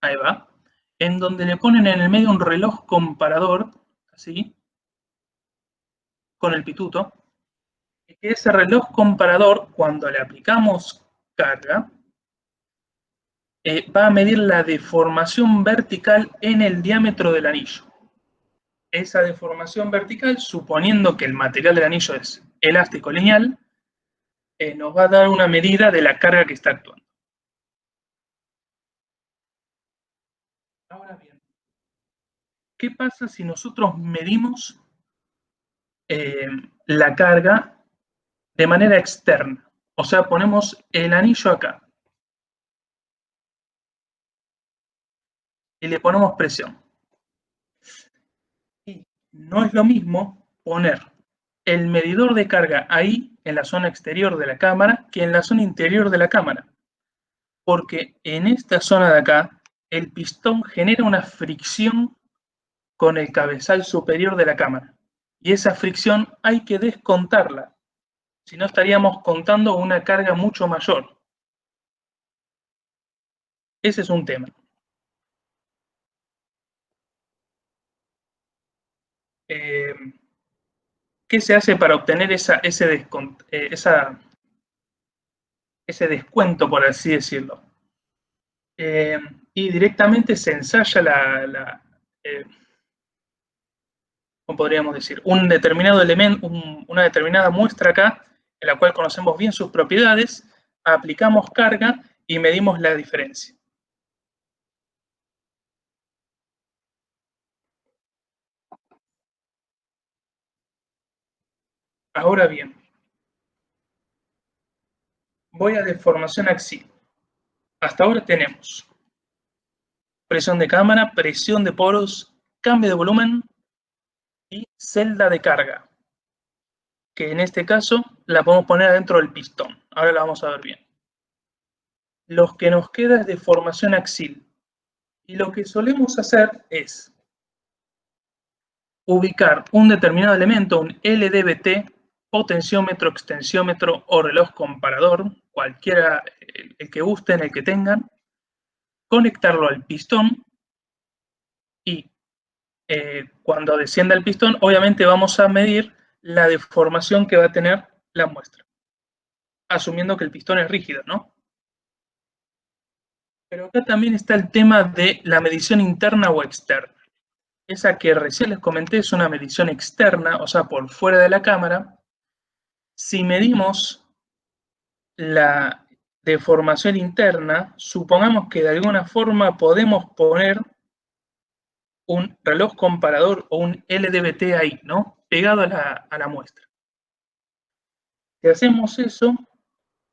ahí va, en donde le ponen en el medio un reloj comparador, así, con el pituto, y que ese reloj comparador, cuando le aplicamos carga, va a medir la deformación vertical en el diámetro del anillo. Esa deformación vertical, suponiendo que el material del anillo es elástico lineal, nos va a dar una medida de la carga que está actuando. Ahora bien, ¿qué pasa si nosotros medimos la carga de manera externa? O sea, ponemos el anillo acá y le ponemos presión. Y no es lo mismo poner el medidor de carga ahí, en la zona exterior de la cámara, que en la zona interior de la cámara. Porque en esta zona de acá, el pistón genera una fricción con el cabezal superior de la cámara. Y esa fricción hay que descontarla. Si no, estaríamos contando una carga mucho mayor. Ese es un tema. ¿Qué se hace para obtener esa ese descuento, por así decirlo. Y directamente se ensaya ¿cómo podríamos decir? Un determinado elemento, una determinada muestra acá, en la cual conocemos bien sus propiedades, aplicamos carga y medimos la diferencia. Ahora bien, voy a deformación axial. Hasta ahora tenemos presión de cámara, presión de poros, cambio de volumen y celda de carga, que en este caso la podemos poner adentro del pistón. Ahora la vamos a ver bien. Lo que nos queda es deformación axial. Y lo que solemos hacer es ubicar un determinado elemento, un LDBT, potenciómetro, extensiómetro o reloj comparador, cualquiera, el que gusten, el que tengan, conectarlo al pistón y cuando descienda el pistón, obviamente vamos a medir la deformación que va a tener la muestra, asumiendo que el pistón es rígido, ¿no? Pero acá también está el tema de la medición interna o externa. Esa que recién les comenté es una medición externa, o sea, por fuera de la cámara. Si medimos la deformación interna, supongamos que de alguna forma podemos poner un reloj comparador o un LDBT ahí, ¿no? Pegado a la muestra. Si hacemos eso,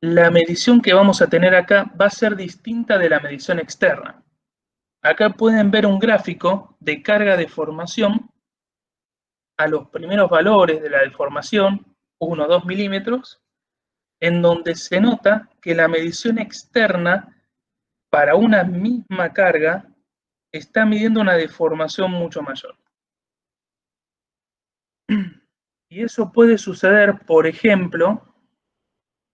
la medición que vamos a tener acá va a ser distinta de la medición externa. Acá pueden ver un gráfico de carga de deformación a los primeros valores de la deformación, 1 o 2 milímetros, en donde se nota que la medición externa para una misma carga está midiendo una deformación mucho mayor. Y eso puede suceder, por ejemplo,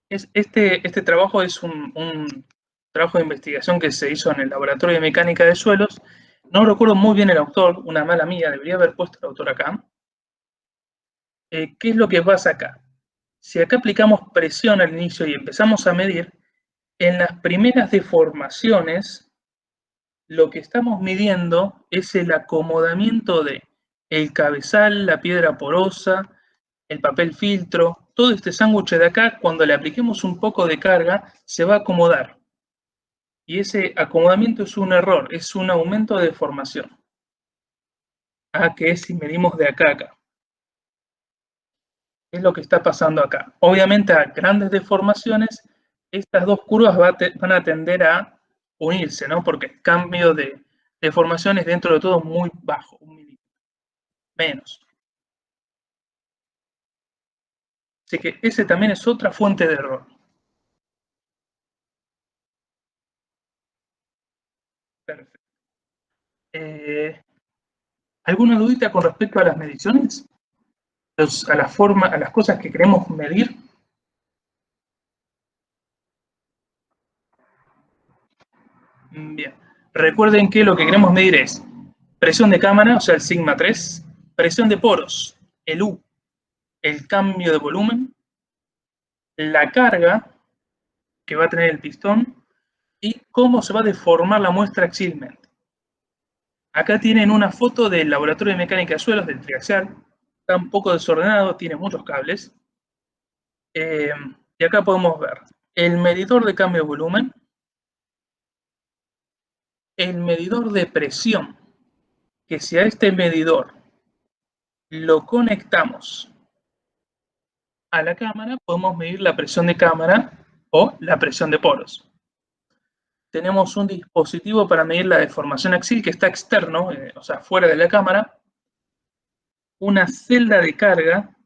este trabajo es un trabajo de investigación que se hizo en el Laboratorio de Mecánica de Suelos. No recuerdo muy bien el autor, una mala mía, debería haber puesto el autor acá. ¿Qué es lo que pasa acá? Si acá aplicamos presión al inicio y empezamos a medir, en las primeras deformaciones, lo que estamos midiendo es el acomodamiento de el cabezal, la piedra porosa, el papel filtro, todo este sándwich de acá, cuando le apliquemos un poco de carga, se va a acomodar. Y ese acomodamiento es un error, es un aumento de deformación. Que es si medimos de acá a acá. Es lo que está pasando acá. Obviamente a grandes deformaciones, estas dos curvas van a tender a unirse, ¿no? Porque el cambio de deformación es dentro de todo muy bajo, 1 milímetro. Menos. Así que ese también es otra fuente de error. Perfecto. ¿Alguna dudita con respecto a las mediciones? A las cosas que queremos medir. Bien. Recuerden que lo que queremos medir es presión de cámara, o sea, el sigma 3, presión de poros, el U, el cambio de volumen, la carga que va a tener el pistón y cómo se va a deformar la muestra axialmente. Acá tienen una foto del Laboratorio de Mecánica de Suelos, del triaxial. Está un poco desordenado, tiene muchos cables. Y acá podemos ver el medidor de cambio de volumen, el medidor de presión, que si a este medidor lo conectamos a la cámara, podemos medir la presión de cámara o la presión de poros. Tenemos un dispositivo para medir la deformación axial que está externo, o sea, fuera de la cámara, una celda de carga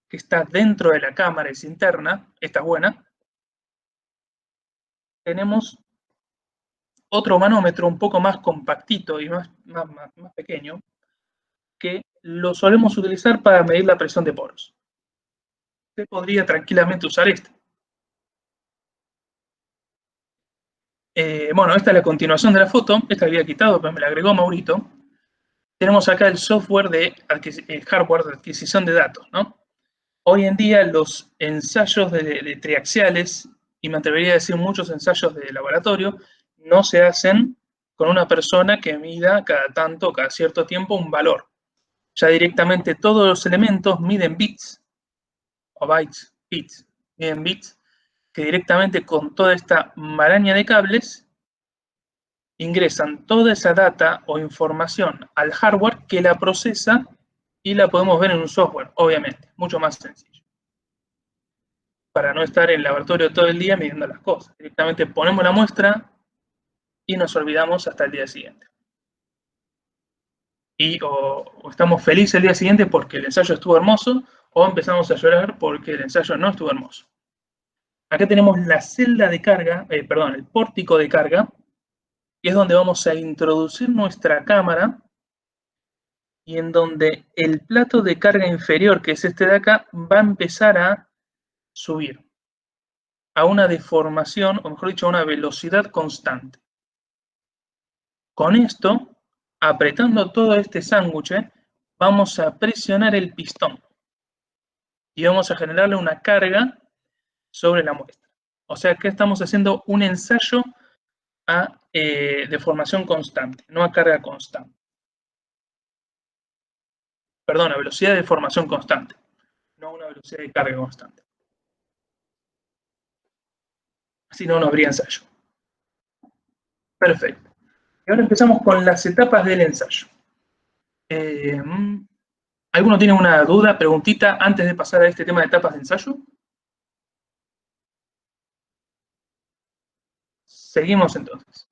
que está dentro de la cámara, es interna, esta es buena. Tenemos otro manómetro un poco más compactito y más pequeño, que lo solemos utilizar para medir la presión de poros. Usted podría tranquilamente usar este. Bueno, esta es la continuación de la foto. Esta la había quitado, pero me la agregó Maurito. Tenemos acá el software el hardware de adquisición de datos, ¿no? Hoy en día los ensayos de triaxiales y me atrevería a decir muchos ensayos de laboratorio, no se hacen con una persona que mida cada tanto, cada cierto tiempo, un valor. Ya directamente todos los elementos miden bits, o bytes, bits, miden bits, que directamente con toda esta maraña de cables ingresan toda esa data o información al hardware que la procesa y la podemos ver en un software, obviamente, mucho más sencillo. Para no estar en el laboratorio todo el día midiendo las cosas. Directamente ponemos la muestra y nos olvidamos hasta el día siguiente. Y o estamos felices el día siguiente porque el ensayo estuvo hermoso, o empezamos a llorar porque el ensayo no estuvo hermoso. Acá tenemos la celda de carga, el pórtico de carga, que es donde vamos a introducir nuestra cámara y en donde el plato de carga inferior, que es este de acá, va a empezar a subir a una deformación, o mejor dicho, a una velocidad constante. Con esto, apretando todo este sándwich, vamos a presionar el pistón y vamos a generarle una carga sobre la muestra. O sea que estamos haciendo un ensayo a deformación constante, no a carga constante. Perdón, a velocidad de deformación constante, no a una velocidad de carga constante. Si no, no habría ensayo. Perfecto. Y ahora empezamos con las etapas del ensayo. ¿Alguno tiene una duda, preguntita, antes de pasar a este tema de etapas de ensayo? Seguimos entonces.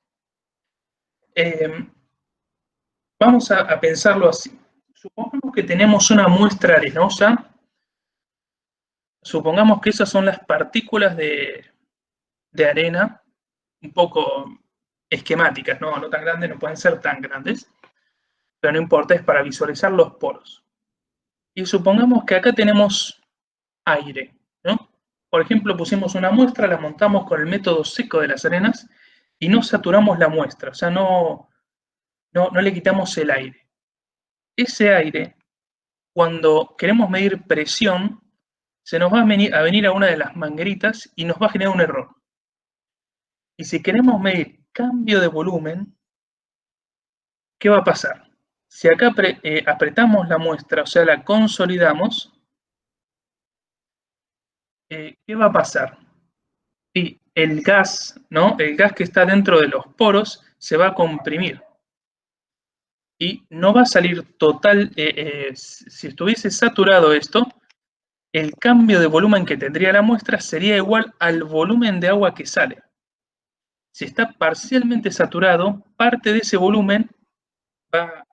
Vamos a pensarlo así. Supongamos que tenemos una muestra arenosa. Supongamos que esas son las partículas de arena, un poco esquemáticas, ¿no? No tan grandes, no pueden ser tan grandes, pero no importa, es para visualizar los poros. Y supongamos que acá tenemos aire, ¿no? Por ejemplo, pusimos una muestra, la montamos con el método seco de las arenas y no saturamos la muestra, o sea, no le quitamos el aire. Ese aire, cuando queremos medir presión, se nos va a venir a una de las mangueritas y nos va a generar un error. Y si queremos medir cambio de volumen, ¿qué va a pasar? Si acá apretamos la muestra, o sea, la consolidamos, ¿qué va a pasar? Y el gas, ¿no? El gas que está dentro de los poros se va a comprimir. Y no va a salir total, si estuviese saturado esto, el cambio de volumen que tendría la muestra sería igual al volumen de agua que sale. Si está parcialmente saturado, parte de ese volumen va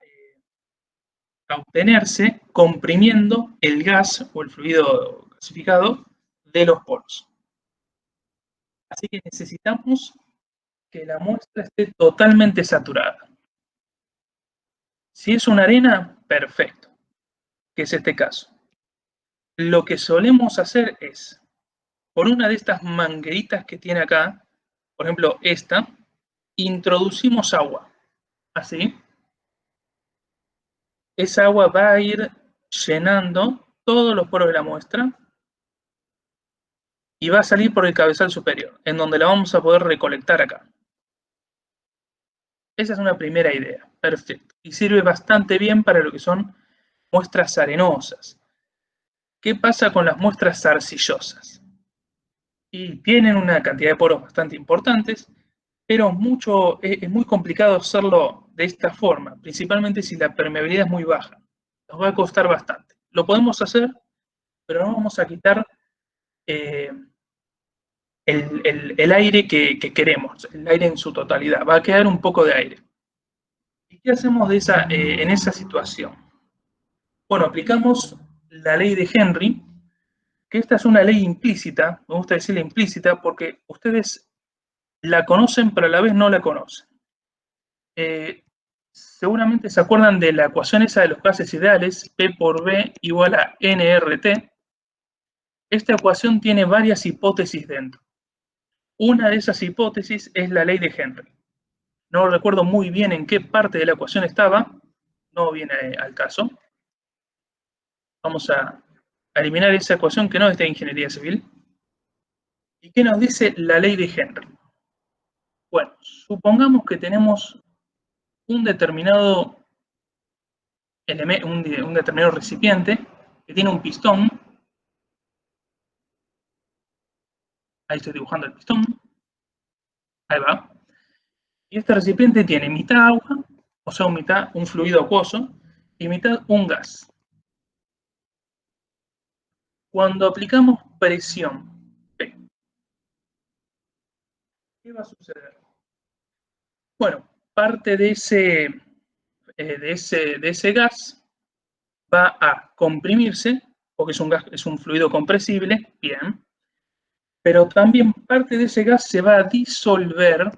a obtenerse comprimiendo el gas o el fluido gasificado de los poros. Así que necesitamos que la muestra esté totalmente saturada. Si es una arena, perfecto, que es este caso. Lo que solemos hacer es, por una de estas mangueritas que tiene acá, por ejemplo esta, introducimos agua, así. Esa agua va a ir llenando todos los poros de la muestra y va a salir por el cabezal superior, en donde la vamos a poder recolectar acá. Esa es una primera idea, perfecto. Y sirve bastante bien para lo que son muestras arenosas. ¿Qué pasa con las muestras arcillosas? Y tienen una cantidad de poros bastante importantes, pero es muy complicado hacerlo de esta forma, principalmente si la permeabilidad es muy baja. Nos va a costar bastante. Lo podemos hacer, pero no vamos a quitar el aire que queremos, el aire en su totalidad. Va a quedar un poco de aire. ¿Y qué hacemos en esa situación? Bueno, aplicamos la ley de Henry, que esta es una ley implícita, me gusta decirla implícita porque ustedes la conocen, pero a la vez no la conocen. Seguramente se acuerdan de la ecuación esa de los gases ideales, P por B igual a nRT. Esta ecuación tiene varias hipótesis dentro. Una de esas hipótesis es la ley de Henry. No recuerdo muy bien en qué parte de la ecuación estaba, no viene al caso. Vamos a eliminar esa ecuación que no es de ingeniería civil. ¿Y qué nos dice la ley de Henry? Bueno, supongamos que tenemos un determinado un determinado recipiente que tiene un pistón. Ahí estoy dibujando el pistón. Ahí va. Y este recipiente tiene mitad agua, o sea, mitad un fluido acuoso, y mitad un gas. Cuando aplicamos presión P, ¿qué va a suceder? Bueno, parte de ese gas va a comprimirse, porque es un fluido compresible, bien, pero también parte de ese gas se va a disolver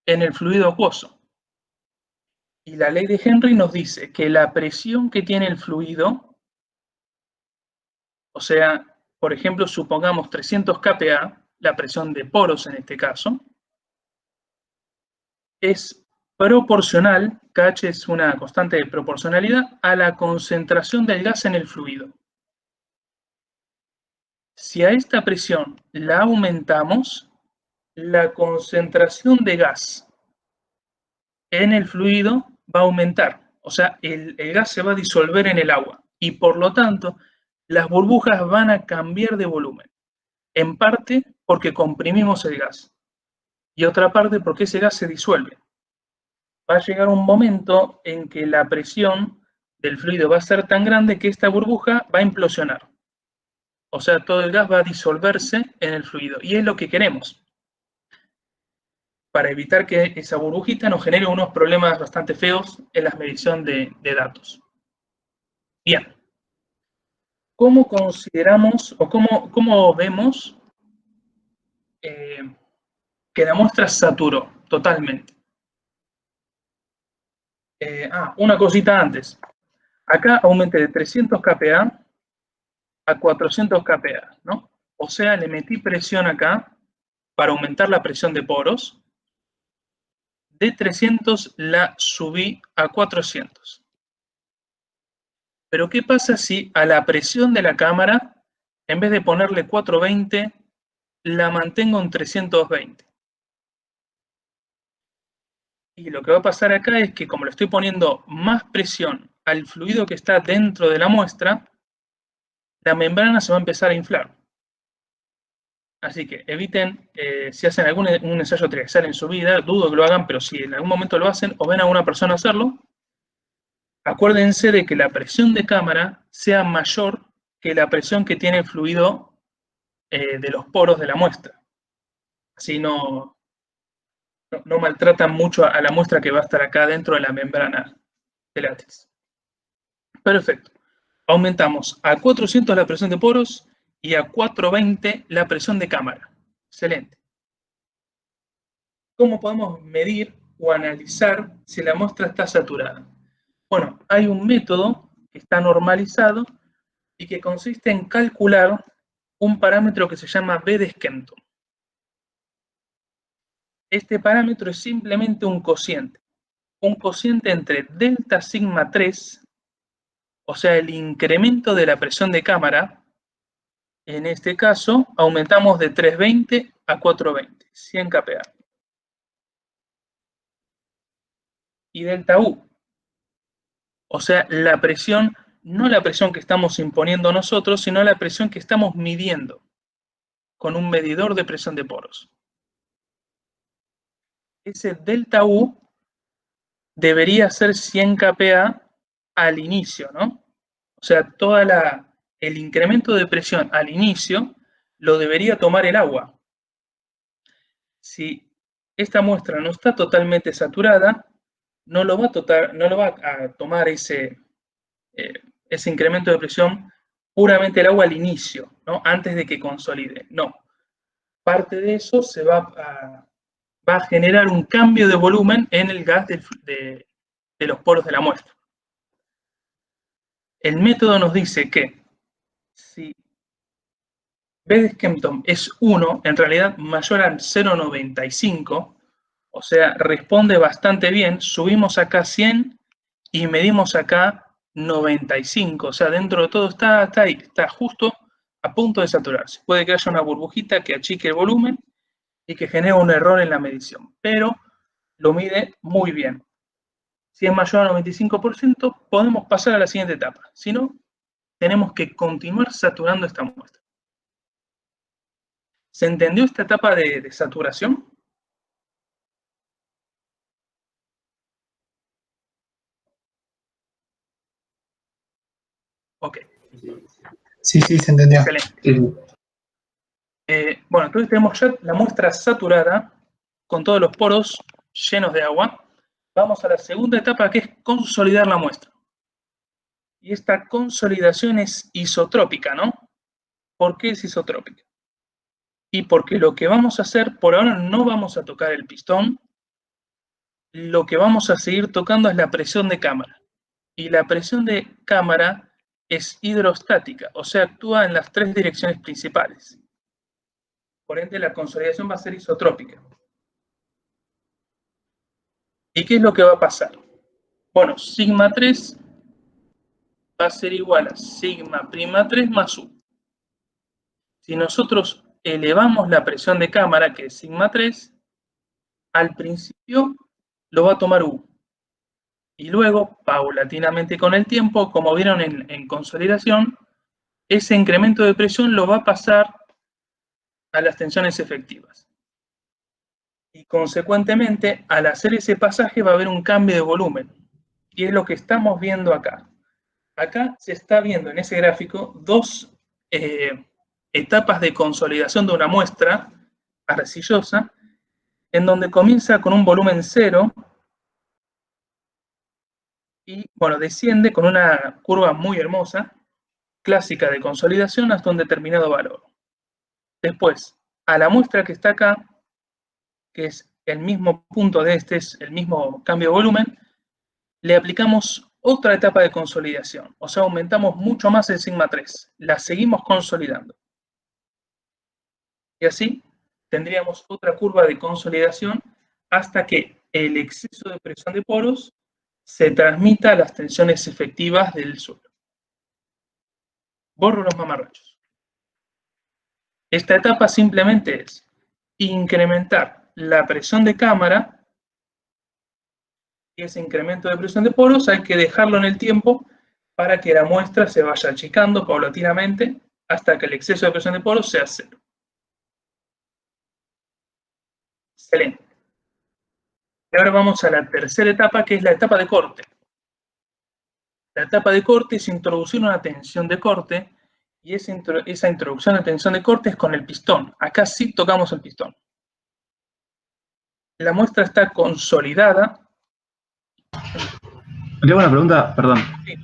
en el fluido acuoso. Y la ley de Henry nos dice que la presión que tiene el fluido, o sea, por ejemplo, supongamos 300 kPa, la presión de poros en este caso, es proporcional, KH es una constante de proporcionalidad, a la concentración del gas en el fluido. Si a esta presión la aumentamos, la concentración de gas en el fluido va a aumentar. O sea, el gas se va a disolver en el agua y por lo tanto las burbujas van a cambiar de volumen. En parte porque comprimimos el gas y otra parte porque ese gas se disuelve. Va a llegar un momento en que la presión del fluido va a ser tan grande que esta burbuja va a implosionar. O sea, todo el gas va a disolverse en el fluido y es lo que queremos, para evitar que esa burbujita nos genere unos problemas bastante feos en la medición de datos. Bien, ¿cómo consideramos o cómo vemos que la muestra saturó totalmente? Una cosita antes. Acá aumenté de 300 kPa a 400 kPa, ¿no? O sea, le metí presión acá para aumentar la presión de poros. De 300 la subí a 400. Pero ¿qué pasa si a la presión de la cámara, en vez de ponerle 420, la mantengo en 320? Y lo que va a pasar acá es que como le estoy poniendo más presión al fluido que está dentro de la muestra, la membrana se va a empezar a inflar. Así que eviten, si hacen un ensayo triaxial en su vida, dudo que lo hagan, pero si en algún momento lo hacen o ven a una persona hacerlo, acuérdense de que la presión de cámara sea mayor que la presión que tiene el fluido de los poros de la muestra. Así no maltratan mucho a la muestra que va a estar acá dentro de la membrana de látex. Perfecto. Aumentamos a 400 la presión de poros y a 420 la presión de cámara. Excelente. ¿Cómo podemos medir o analizar si la muestra está saturada? Bueno, hay un método que está normalizado y que consiste en calcular un parámetro que se llama B de Skempton. Este parámetro es simplemente un cociente entre delta sigma 3, o sea, el incremento de la presión de cámara. En este caso, aumentamos de 320 a 420, 100 kPa. Y delta U, o sea, la presión, no la presión que estamos imponiendo nosotros, sino la presión que estamos midiendo con un medidor de presión de poros. Ese delta U debería ser 100 kPa al inicio, ¿no? O sea, el incremento de presión al inicio lo debería tomar el agua. Si esta muestra no está totalmente saturada, no lo va a tomar ese incremento de presión puramente el agua al inicio, ¿no? Antes de que consolide. No. Parte de eso se va a generar un cambio de volumen en el gas de los poros de la muestra. El método nos dice que si B de Skempton es 1, en realidad mayor a 0,95, o sea, responde bastante bien, subimos acá 100 y medimos acá 95, o sea, dentro de todo está ahí, está justo a punto de saturarse. Puede que haya una burbujita que achique el volumen y que genere un error en la medición, pero lo mide muy bien. Si es mayor al 95%, podemos pasar a la siguiente etapa. Si no, tenemos que continuar saturando esta muestra. ¿Se entendió esta etapa de saturación? Ok. Sí, se entendió. Excelente. Sí. Bueno, entonces tenemos ya la muestra saturada con todos los poros llenos de agua. Vamos a la segunda etapa, que es consolidar la muestra. Y esta consolidación es isotrópica, ¿no? ¿Por qué es isotrópica? Y porque lo que vamos a hacer, por ahora no vamos a tocar el pistón, lo que vamos a seguir tocando es la presión de cámara. Y la presión de cámara es hidrostática, o sea, actúa en las tres direcciones principales. Por ende, la consolidación va a ser isotrópica. ¿Y qué es lo que va a pasar? Bueno, sigma 3 va a ser igual a sigma prima 3 más U. Si nosotros elevamos la presión de cámara, que es sigma 3, al principio lo va a tomar U. Y luego, paulatinamente con el tiempo, como vieron en consolidación, ese incremento de presión lo va a pasar a las tensiones efectivas. Y consecuentemente, al hacer ese pasaje va a haber un cambio de volumen. Y es lo que estamos viendo acá. Acá se está viendo en ese gráfico dos etapas de consolidación de una muestra arcillosa, en donde comienza con un volumen 0 y, bueno, desciende con una curva muy hermosa, clásica de consolidación, hasta un determinado valor. Después, a la muestra que está acá, que es el mismo punto de este, es el mismo cambio de volumen, le aplicamos otra etapa de consolidación, o sea, aumentamos mucho más el sigma 3, la seguimos consolidando. Y así tendríamos otra curva de consolidación hasta que el exceso de presión de poros se transmita a las tensiones efectivas del suelo. Borro los mamarrachos. Esta etapa simplemente es incrementar la presión de cámara, y ese incremento de presión de poros hay que dejarlo en el tiempo para que la muestra se vaya achicando paulatinamente hasta que el exceso de presión de poros sea cero. Excelente. Y ahora vamos a la tercera etapa, que es la etapa de corte. La etapa de corte es introducir una tensión de corte, y esa introducción de tensión de corte es con el pistón. Acá sí tocamos el pistón. La muestra está consolidada. Le hago una pregunta, perdón. Sí.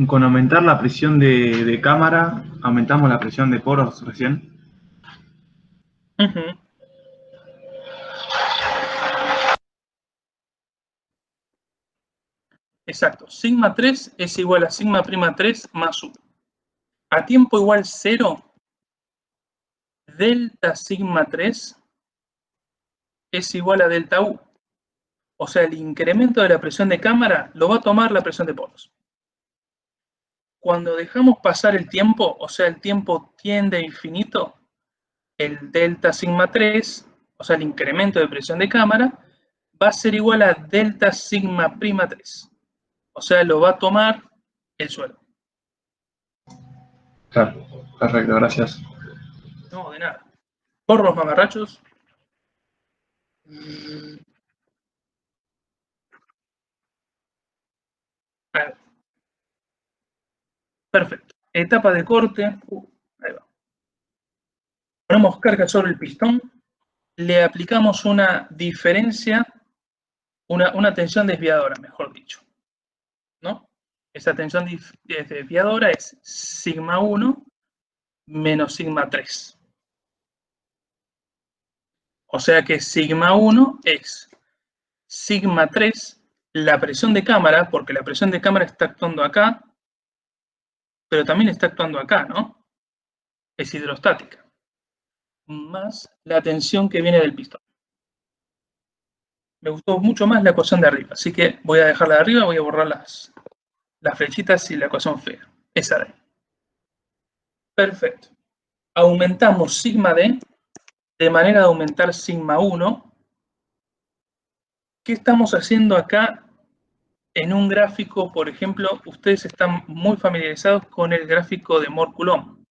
Con aumentar la presión de cámara, aumentamos la presión de poros recién. Exacto. Sigma 3 es igual a sigma prima 3 más U. A tiempo igual 0, delta sigma 3 es igual a delta U. O sea, el incremento de la presión de cámara lo va a tomar la presión de poros. Cuando dejamos pasar el tiempo, o sea, el tiempo tiende a infinito, el delta sigma 3, o sea, el incremento de presión de cámara, va a ser igual a delta sigma prima 3. O sea, lo va a tomar el suelo. Claro, perfecto, gracias. No, de nada. Por los mamarrachos. A ver. Perfecto. Etapa de corte. Ahí va. Ponemos carga sobre el pistón. Le aplicamos una diferencia, una tensión desviadora, mejor dicho, ¿no? Esa tensión desviadora es sigma 1 menos sigma 3. O sea que sigma 1 es sigma 3, la presión de cámara, porque la presión de cámara está actuando acá, pero también está actuando acá, ¿no? Es hidrostática. Más la tensión que viene del pistón. Me gustó mucho más la ecuación de arriba, así que voy a dejarla de arriba, voy a borrar las flechitas y la ecuación fea. Esa de ahí. Perfecto. Aumentamos sigma D de manera de aumentar sigma 1. ¿Qué estamos haciendo acá en un gráfico? Por ejemplo, ustedes están muy familiarizados con el gráfico de Mohr-Coulomb.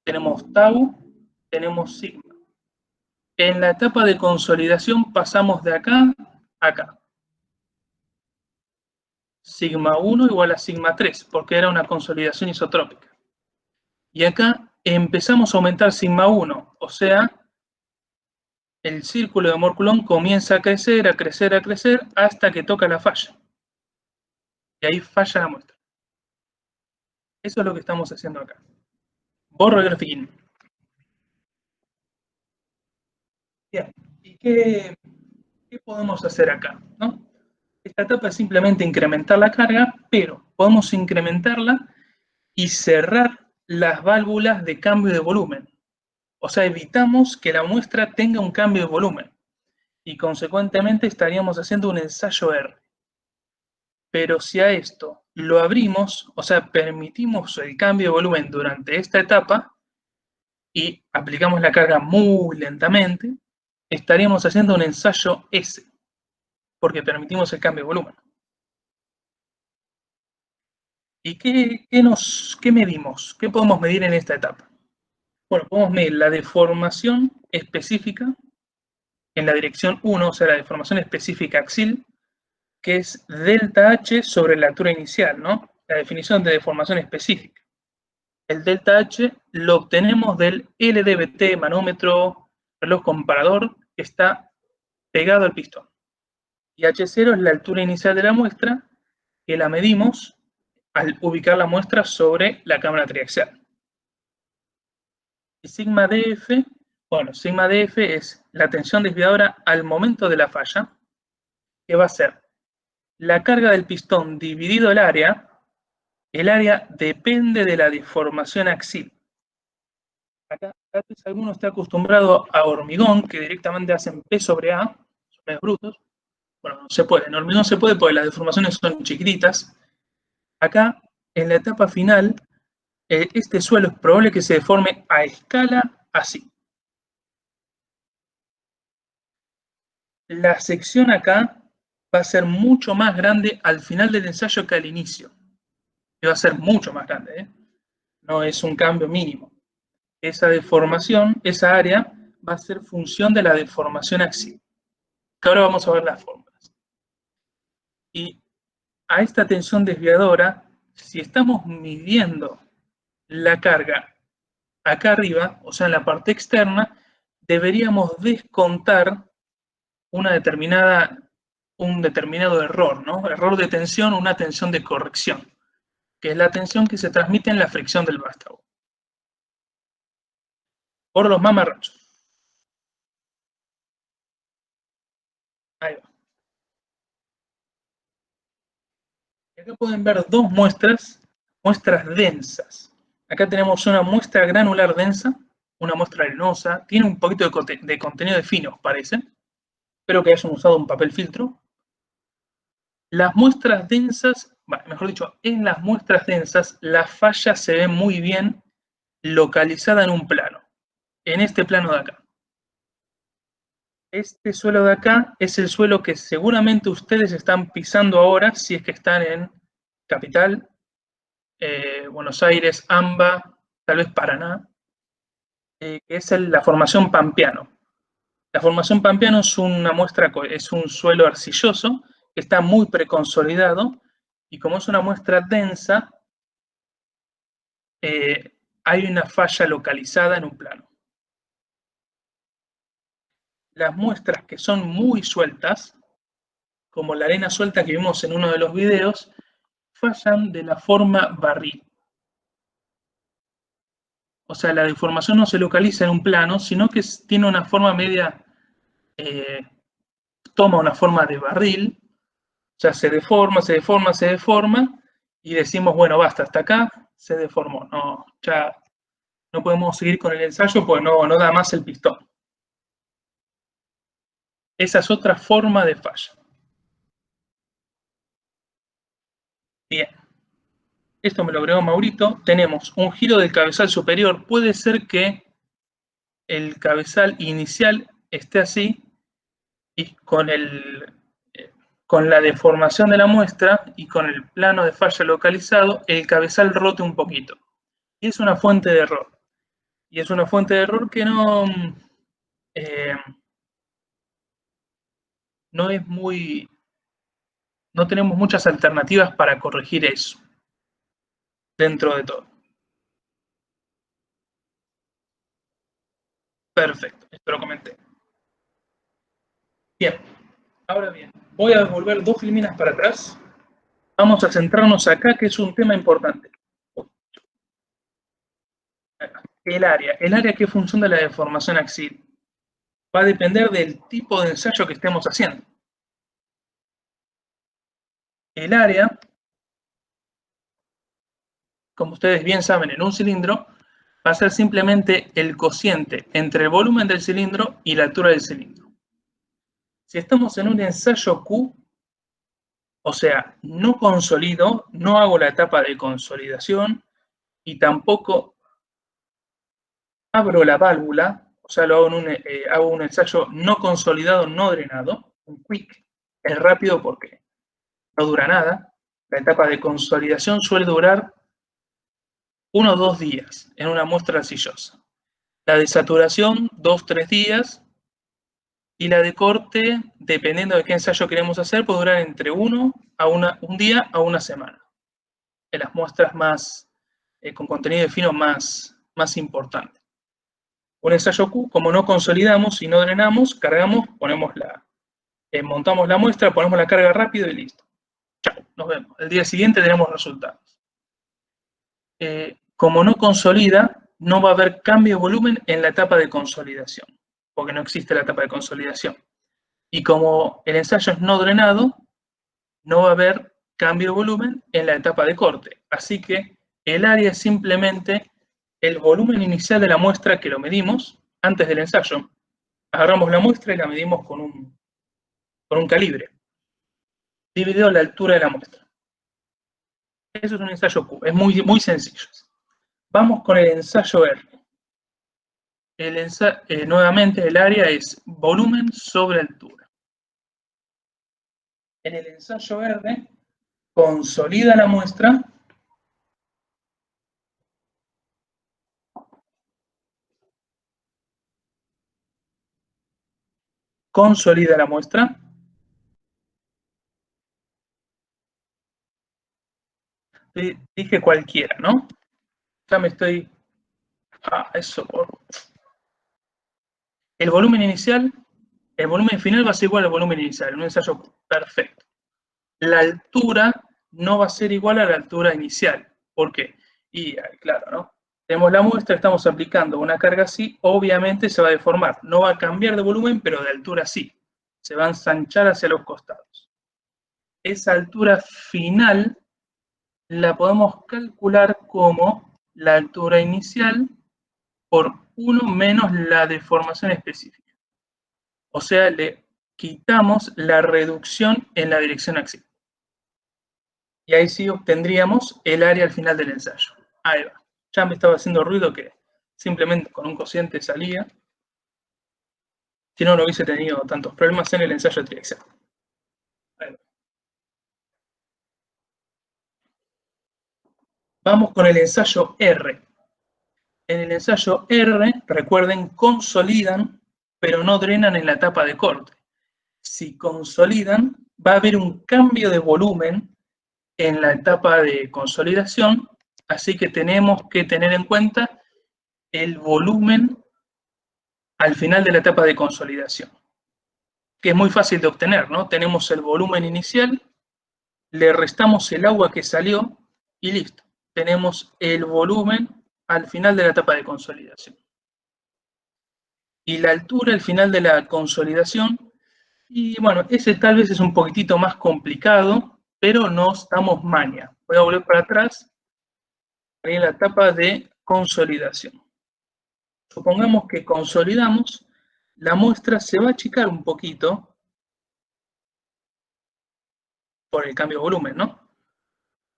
Tenemos tau, tenemos sigma. En la etapa de consolidación pasamos de acá a acá. Sigma 1 igual a sigma 3, porque era una consolidación isotrópica. Y acá empezamos a aumentar sigma 1, o sea, el círculo de Mohr-Coulomb comienza a crecer, a crecer, a crecer, hasta que toca la falla. Y ahí falla la muestra. Eso es lo que estamos haciendo acá. Borro el grafiquín. Bien, ¿y qué podemos hacer acá? ¿No? Esta etapa es simplemente incrementar la carga, pero podemos incrementarla y cerrar las válvulas de cambio de volumen. O sea, evitamos que la muestra tenga un cambio de volumen y consecuentemente estaríamos haciendo un ensayo R. Pero si a esto lo abrimos, o sea, permitimos el cambio de volumen durante esta etapa y aplicamos la carga muy lentamente, estaríamos haciendo un ensayo S, porque permitimos el cambio de volumen. ¿Y qué medimos? ¿Qué podemos medir en esta etapa? Bueno, podemos medir la deformación específica en la dirección 1, o sea, la deformación específica axial, que es delta H sobre la altura inicial, ¿no? La definición de deformación específica. El delta H lo obtenemos del LDBT, manómetro, reloj comparador, que está pegado al pistón. Y H0 es la altura inicial de la muestra, que la medimos al ubicar la muestra sobre la cámara triaxial. Y sigma DF, bueno, sigma DF es la tensión desviadora al momento de la falla, que va a ser la carga del pistón dividido el área depende de la deformación axial. Acá tal vez alguno esté acostumbrado a hormigón, que directamente hacen P sobre A, son medios brutos. Bueno, no se puede, en hormigón se puede porque las deformaciones son chiquititas. Acá, en la etapa final, este suelo es probable que se deforme a escala así. La sección acá va a ser mucho más grande al final del ensayo que al inicio. Y va a ser mucho más grande, ¿eh? No es un cambio mínimo. Esa deformación, esa área, va a ser función de la deformación axial. Que ahora vamos a ver las fórmulas. Y a esta tensión desviadora, si estamos midiendo la carga acá arriba, o sea, en la parte externa, deberíamos descontar un determinado error, ¿no? Error de tensión, una tensión de corrección, que es la tensión que se transmite en la fricción del vástago. Por los mamarrachos. Ahí va. Y acá pueden ver dos muestras densas. Acá tenemos una muestra granular densa, una muestra arenosa, tiene un poquito de contenido de finos, parece. Espero que hayan usado un papel filtro. Las muestras densas, mejor dicho, en las muestras densas, la falla se ve muy bien localizada en un plano, en este plano de acá. Este suelo de acá es el suelo que seguramente ustedes están pisando ahora, si es que están en Capital, Buenos Aires, AMBA, tal vez Paraná, que es la formación Pampeano. La formación Pampeano es una muestra, es un suelo arcilloso que está muy preconsolidado y como es una muestra densa, hay una falla localizada en un plano. Las muestras que son muy sueltas, como la arena suelta que vimos en uno de los videos, fallan de la forma barril. O sea, la deformación no se localiza en un plano, sino que tiene una forma media, toma una forma de barril, o sea, se deforma, se deforma, se deforma, y decimos, bueno, basta, hasta acá se deformó. No, ya no podemos seguir con el ensayo porque no da más el pistón. Esa es otra forma de falla. Bien. esto me lo agregó Maurito, tenemos un giro del cabezal superior. Puede ser que el cabezal inicial esté así y con la deformación de la muestra y con el plano de falla localizado, el cabezal rote un poquito. Y es una fuente de error. Y es una fuente de error que no es muy... No tenemos muchas alternativas para corregir eso dentro de todo. Perfecto, esto lo comenté. Bien, ahora bien, voy a volver 2 filminas para atrás. Vamos a centrarnos acá, que es un tema importante. El área, ¿qué función de la deformación axial? Va a depender del tipo de ensayo que estemos haciendo. El área, como ustedes bien saben, en un cilindro, va a ser simplemente el cociente entre el volumen del cilindro y la altura del cilindro. Si estamos en un ensayo Q, o sea, no consolido, no hago la etapa de consolidación y tampoco abro la válvula, o sea, hago un ensayo no consolidado, no drenado, un quick, es rápido porque no dura nada. La etapa de consolidación suele durar 1 o 2 días en una muestra arcillosa. La de saturación, 2-3 días. Y la de corte, dependiendo de qué ensayo queremos hacer, puede durar entre un día a una semana. En las muestras más con contenido de fino más importante. Un ensayo Q, como no consolidamos y no drenamos, cargamos, montamos la muestra, ponemos la carga rápido y listo. Chao, nos vemos. El día siguiente tenemos resultados. Como no consolida, no va a haber cambio de volumen en la etapa de consolidación, porque no existe la etapa de consolidación. Y como el ensayo es no drenado, no va a haber cambio de volumen en la etapa de corte. Así que el área es simplemente el volumen inicial de la muestra que lo medimos antes del ensayo. Agarramos la muestra y la medimos con un calibre, dividido la altura de la muestra. Eso es un ensayo Q, es muy, muy sencillo. Vamos con el ensayo R. Nuevamente el área es volumen sobre altura. En el ensayo R, consolida la muestra dije cualquiera, ¿no? Ya me estoy... El volumen inicial, el volumen final va a ser igual al volumen inicial, un ensayo perfecto. La altura no va a ser igual a la altura inicial. ¿Por qué? Y claro, ¿no? Tenemos la muestra, estamos aplicando una carga así, obviamente se va a deformar. No va a cambiar de volumen, pero de altura sí. Se va a ensanchar hacia los costados. Esa altura final la podemos calcular como la altura inicial por 1 menos la deformación específica. O sea, le quitamos la reducción en la dirección axial. Y ahí sí obtendríamos el área al final del ensayo. Ahí va. Ya me estaba haciendo ruido que simplemente con un cociente salía. Si no, no hubiese tenido tantos problemas en el ensayo triaxial. Ahí va. Vamos con el ensayo R. En el ensayo R, recuerden, consolidan, pero no drenan en la etapa de corte. Si consolidan, va a haber un cambio de volumen en la etapa de consolidación, así que tenemos que tener en cuenta el volumen al final de la etapa de consolidación, que es muy fácil de obtener, ¿no? Tenemos el volumen inicial, le restamos el agua que salió y listo. Tenemos el volumen al final de la etapa de consolidación. Y la altura al final de la consolidación, y bueno, ese tal vez es un poquitito más complicado, pero no estamos maña. Voy a volver para atrás, en la etapa de consolidación. Supongamos que consolidamos, la muestra se va a achicar un poquito por el cambio de volumen, ¿no?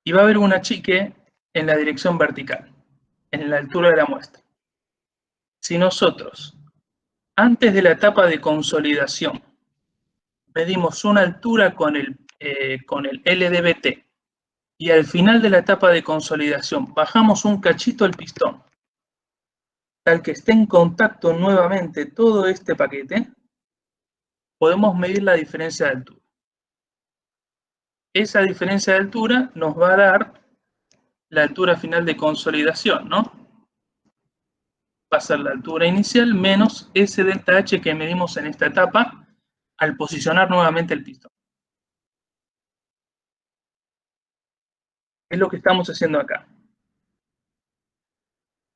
Y va a haber un achique en la dirección vertical, en la altura de la muestra. Si nosotros, antes de la etapa de consolidación, medimos una altura con el LDBT y al final de la etapa de consolidación bajamos un cachito el pistón, tal que esté en contacto nuevamente todo este paquete, podemos medir la diferencia de altura. Esa diferencia de altura nos va a dar la altura final de consolidación, ¿no? Va a ser la altura inicial menos ese delta H que medimos en esta etapa al posicionar nuevamente el pistón. Es lo que estamos haciendo acá.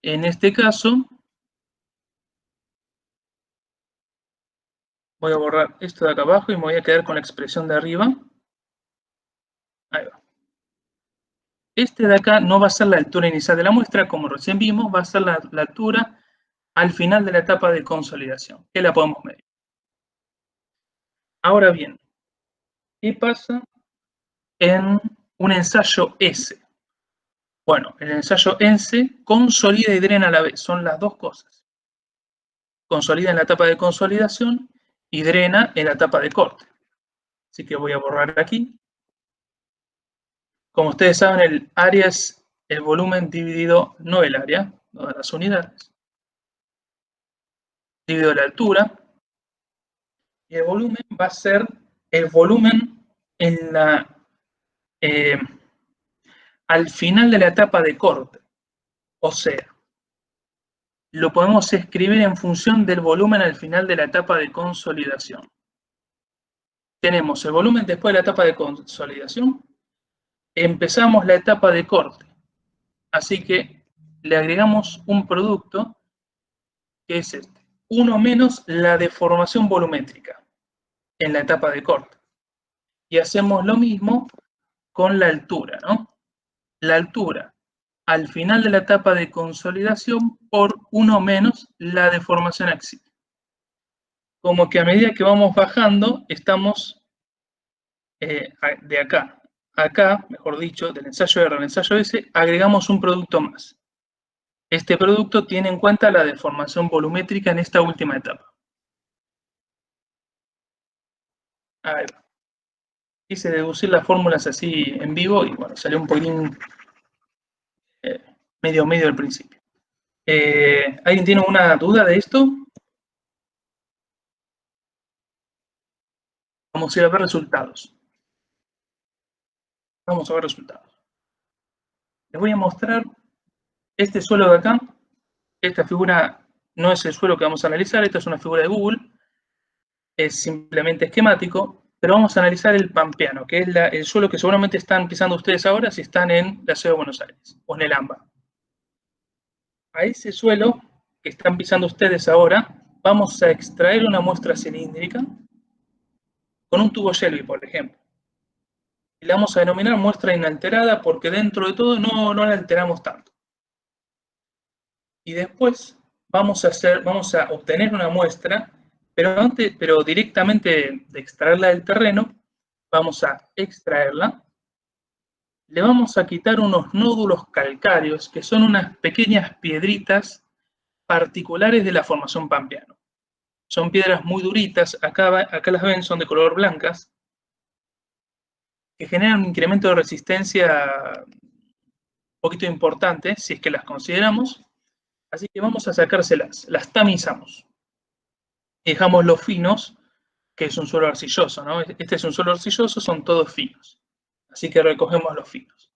En este caso, voy a borrar esto de acá abajo y me voy a quedar con la expresión de arriba. Ahí va. Este de acá no va a ser la altura inicial de la muestra, como recién vimos, va a ser la altura al final de la etapa de consolidación, que la podemos medir. Ahora bien, ¿qué pasa en un ensayo S? Bueno, el ensayo S consolida y drena a la vez, son las dos cosas. Consolida en la etapa de consolidación y drena en la etapa de corte. Así que voy a borrar aquí. Como ustedes saben, el área es el volumen dividido, no el área, no de las unidades, dividido la altura. Y el volumen va a ser el volumen en al final de la etapa de corte. O sea, lo podemos escribir en función del volumen al final de la etapa de consolidación. Tenemos el volumen después de la etapa de consolidación. Empezamos la etapa de corte. Así que le agregamos un producto que es este. 1 menos la deformación volumétrica en la etapa de corte. Y hacemos lo mismo con la altura, ¿no? La altura al final de la etapa de consolidación por 1 menos la deformación axial. Como que a medida que vamos bajando, estamos de acá a acá, mejor dicho, del ensayo R al ensayo S, agregamos un producto más. Este producto tiene en cuenta la deformación volumétrica en esta última etapa. Ahí va. Quise deducir las fórmulas así en vivo y bueno, salió un poquitín medio al principio. ¿Alguien tiene una duda de esto? Vamos a ir a ver resultados. Vamos a ver resultados. Les voy a mostrar este suelo de acá. Esta figura no es el suelo que vamos a analizar, esta es una figura de Google. Es simplemente esquemático, pero vamos a analizar el pampeano, que es el suelo que seguramente están pisando ustedes ahora si están en la ciudad de Buenos Aires o en el AMBA. A ese suelo que están pisando ustedes ahora, vamos a extraer una muestra cilíndrica con un tubo Shelby, por ejemplo. Y la vamos a denominar muestra inalterada porque dentro de todo no la alteramos tanto. Y después vamos a obtener una muestra, pero directamente de extraerla del terreno, vamos a extraerla. Le vamos a quitar unos nódulos calcáreos, que son unas pequeñas piedritas particulares de la formación pampeano. Son piedras muy duritas, acá las ven, son de color blancas, que generan un incremento de resistencia un poquito importante, si es que las consideramos. Así que vamos a sacárselas, las tamizamos. Y dejamos los finos, que es un suelo arcilloso, ¿no? Este es un suelo arcilloso, son todos finos. Así que recogemos los finos.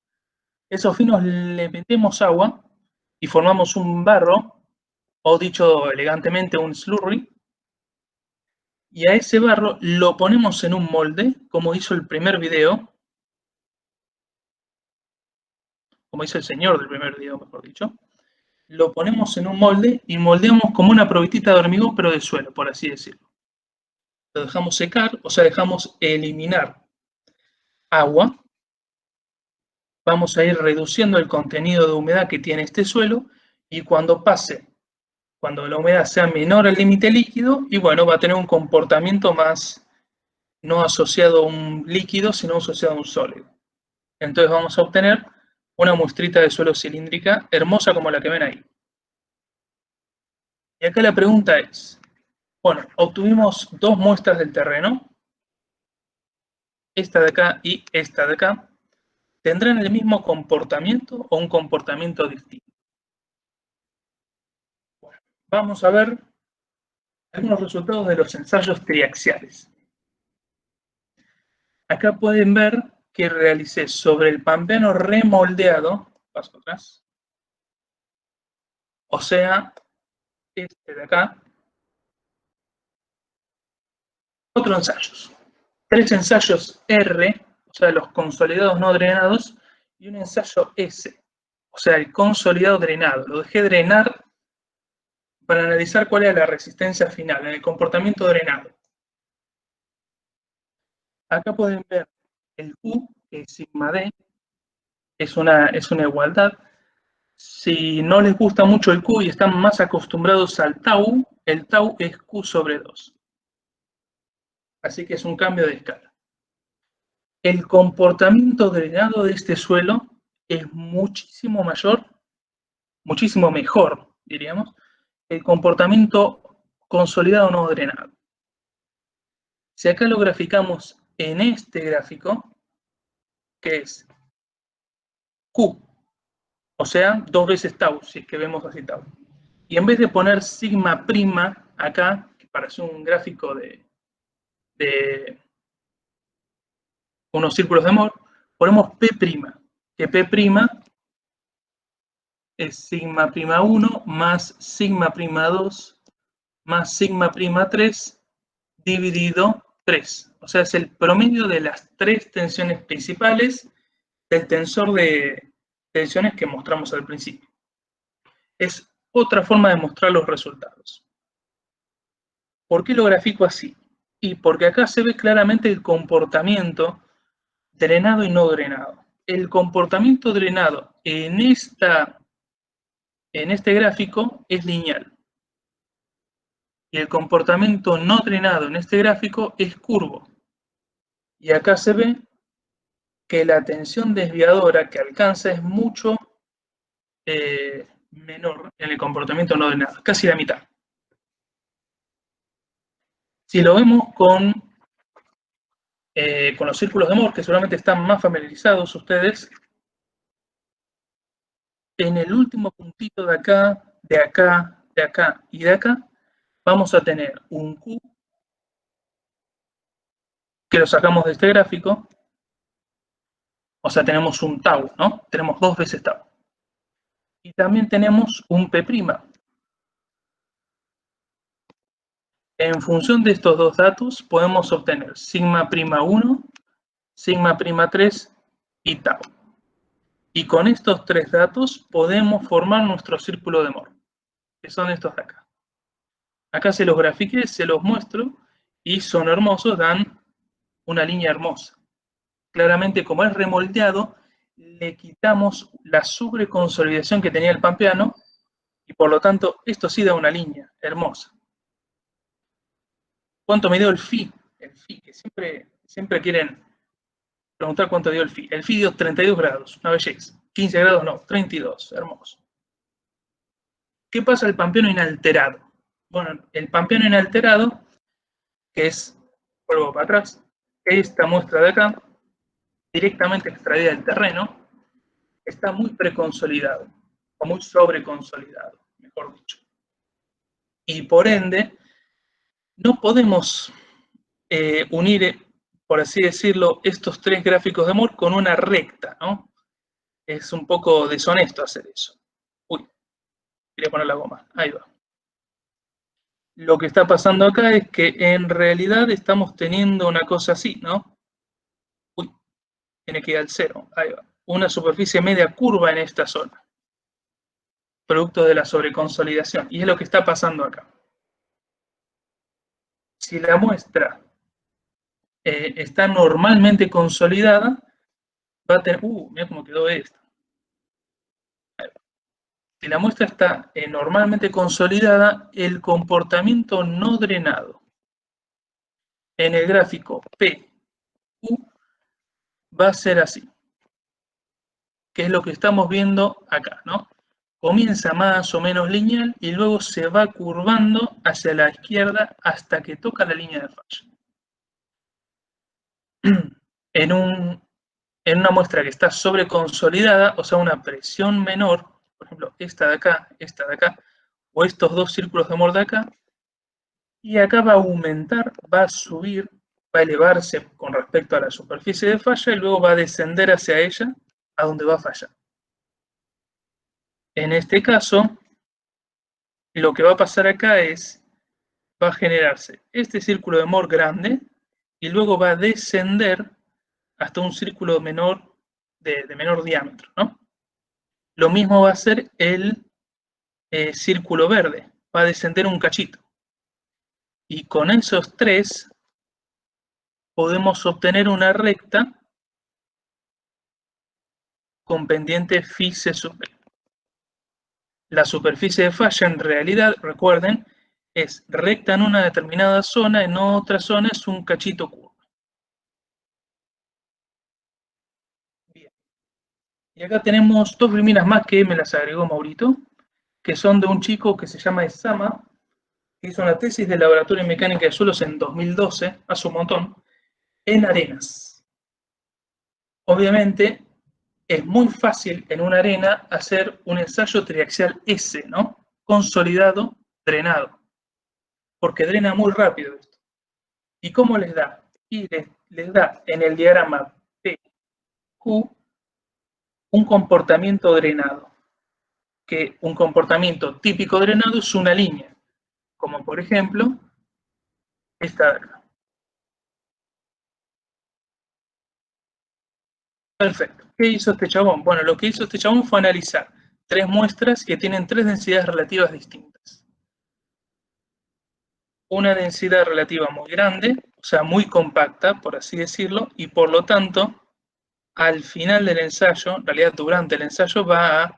Esos finos le metemos agua y formamos un barro, o dicho elegantemente, un slurry. Y a ese barro lo ponemos en un molde, como hizo el primer video, como hizo el señor del primer video, mejor dicho. Lo ponemos en un molde y moldeamos como una probetita de hormigón, pero de suelo, por así decirlo. Lo dejamos secar, o sea, dejamos eliminar agua. Vamos a ir reduciendo el contenido de humedad que tiene este suelo y cuando la humedad sea menor al límite líquido, y bueno, va a tener un comportamiento más no asociado a un líquido, sino asociado a un sólido. Entonces vamos a obtener una muestrita de suelo cilíndrica, hermosa como la que ven ahí. Y acá la pregunta es, bueno, obtuvimos dos muestras del terreno, esta de acá y esta de acá, ¿tendrán el mismo comportamiento o un comportamiento distinto? Bueno, vamos a ver algunos resultados de los ensayos triaxiales. Acá pueden ver que realicé sobre el pampeano remoldeado, paso atrás, o sea, este de acá, otros ensayos. 3 ensayos R, o sea, los consolidados no drenados, y un ensayo S, o sea, el consolidado drenado. Lo dejé drenar para analizar cuál era la resistencia final en el comportamiento drenado. Acá pueden ver el Q, que es sigma D, es una igualdad. Si no les gusta mucho el Q y están más acostumbrados al tau, el tau es Q sobre 2. Así que es un cambio de escala. El comportamiento drenado de este suelo es muchísimo mayor, muchísimo mejor, diríamos, que el comportamiento consolidado no drenado. Si acá lo graficamos en este gráfico, que es Q, o sea, 2 veces tau, si es que vemos así tau. Y en vez de poner sigma prima acá, que parece un gráfico de unos círculos de Moore, ponemos P', que P' es sigma prima 1 más sigma prima 2 más sigma prima 3 dividido 3. O sea, es el promedio de las 3 tensiones principales del tensor de tensiones que mostramos al principio. Es otra forma de mostrar los resultados. ¿Por qué lo grafico así? Y porque acá se ve claramente el comportamiento drenado y no drenado. El comportamiento drenado en este gráfico es lineal. Y el comportamiento no drenado en este gráfico es curvo. Y acá se ve que la tensión desviadora que alcanza es mucho menor en el comportamiento no drenado, casi la mitad. Si lo vemos con los círculos de Moore, que seguramente están más familiarizados ustedes, en el último puntito de acá, de acá, de acá y de acá, vamos a tener un Q, que lo sacamos de este gráfico, o sea, tenemos un tau, ¿no? Tenemos 2 veces tau. Y también tenemos un P'. En función de estos dos datos, podemos obtener sigma prima 1, sigma prima 3 y tau. Y con estos 3 datos podemos formar nuestro círculo de Moore, que son estos de acá. Acá se los grafiqué, se los muestro, y son hermosos, dan una línea hermosa. Claramente, como es remoldeado, le quitamos la sobreconsolidación que tenía el pampeano, y por lo tanto, esto sí da una línea hermosa. ¿Cuánto me dio el phi? El phi, que siempre quieren preguntar cuánto dio el phi. El phi dio 32 grados, una belleza. 15 grados no, 32, hermoso. ¿Qué pasa al pampeano inalterado? Bueno, el pampeano inalterado, que es, vuelvo para atrás, esta muestra de acá, directamente extraída del terreno, está muy preconsolidado, o muy sobreconsolidado, mejor dicho. Y por ende, no podemos unir, por así decirlo, estos 3 gráficos de Moore con una recta, ¿no? Es un poco deshonesto hacer eso. Uy, quería poner la goma, ahí va. Lo que está pasando acá es que en realidad estamos teniendo una cosa así, ¿no? Uy, tiene que ir al 0, ahí va. Una superficie media curva en esta zona, producto de la sobreconsolidación, y es lo que está pasando acá. Si la muestra está normalmente consolidada, va a tener... mira cómo quedó esto. Si la muestra está normalmente consolidada, el comportamiento no drenado en el gráfico PQ va a ser así. que es lo que estamos viendo acá, ¿no? Comienza más o menos lineal y luego se va curvando hacia la izquierda hasta que toca la línea de falla. En una muestra que está sobreconsolidada, o sea, una presión menor, por ejemplo, esta de acá, o estos dos círculos de Mohr de acá, y acá va a aumentar, va a subir, va a elevarse con respecto a la superficie de falla y luego va a descender hacia ella, a donde va a fallar. En este caso, lo que va a pasar acá es, va a generarse este círculo de Mohr grande y luego va a descender hasta un círculo menor de menor diámetro, ¿no? Lo mismo va a ser el círculo verde, va a descender un cachito. Y con esos tres podemos obtener una recta con pendiente phi c sub b. La superficie de falla en realidad, recuerden, es recta en una determinada zona, en otra zona es un cachito curvo. Bien. Y acá tenemos dos filminas más que me las agregó Maurito, que son de un chico que se llama Esama, que hizo una tesis de laboratorio de mecánica de suelos en 2012, hace un montón, en arenas. Obviamente, es muy fácil en una arena hacer un ensayo triaxial S, ¿no? Consolidado, drenado, porque drena muy rápido esto. ¿Y cómo les da? Y les da en el diagrama PQ un comportamiento drenado, que un comportamiento típico drenado es una línea, como por ejemplo esta de acá. Perfecto. ¿Qué hizo este chabón? Bueno, lo que hizo este chabón fue analizar tres muestras que tienen tres densidades relativas distintas. Una densidad relativa muy grande, o sea, muy compacta, por así decirlo, y por lo tanto, al final del ensayo, en realidad durante el ensayo, va a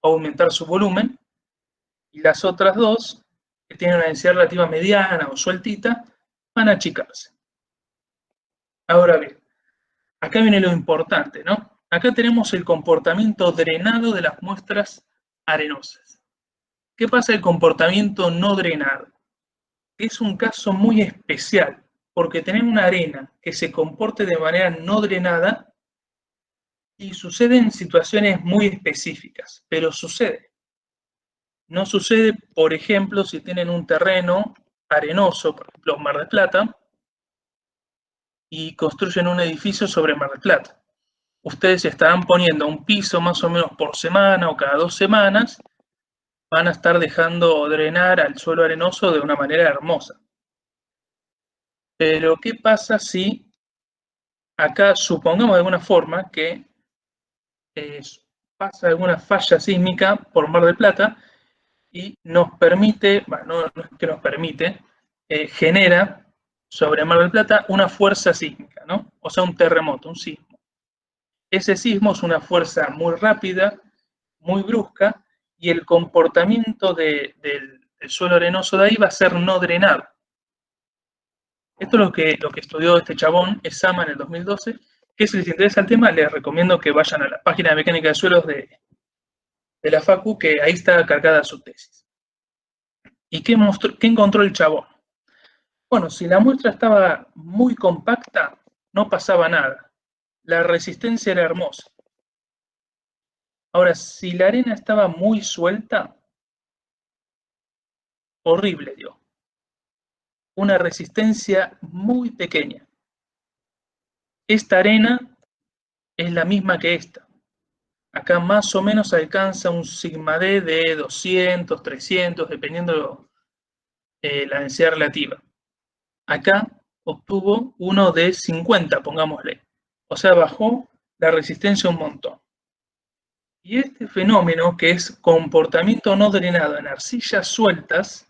aumentar su volumen, y las otras dos, que tienen una densidad relativa mediana o sueltita, van a achicarse. Ahora bien, acá viene lo importante, ¿no? Acá tenemos el comportamiento drenado de las muestras arenosas. ¿Qué pasa el comportamiento no drenado? Es un caso muy especial, porque tenemos una arena que se comporte de manera no drenada y sucede en situaciones muy específicas, pero sucede. No sucede, por ejemplo, si tienen un terreno arenoso, por ejemplo, Mar del Plata, y construyen un edificio sobre Mar del Plata. Ustedes estarán poniendo un piso más o menos por semana o cada 2 semanas, van a estar dejando drenar al suelo arenoso de una manera hermosa. Pero, ¿qué pasa si acá supongamos de alguna forma que pasa alguna falla sísmica por Mar del Plata y nos permite, bueno, no es que nos permite, genera sobre Mar del Plata una fuerza sísmica, ¿no? O sea, un terremoto, un sismo. Ese sismo es una fuerza muy rápida, muy brusca, y el comportamiento del suelo arenoso de ahí va a ser no drenado. Esto es lo que estudió este chabón, Esama, en el 2012, que si les interesa el tema, les recomiendo que vayan a la página de mecánica de suelos de la Facu, que ahí está cargada su tesis. ¿Y qué encontró el chabón? Bueno, si la muestra estaba muy compacta, no pasaba nada. La resistencia era hermosa. Ahora, si la arena estaba muy suelta, horrible, dio. Una resistencia muy pequeña. Esta arena es la misma que esta. Acá más o menos alcanza un sigma D de 200, 300, dependiendo la densidad relativa. Acá obtuvo uno de 50, pongámosle. O sea, bajó la resistencia un montón. Y este fenómeno, que es comportamiento no drenado en arcillas sueltas,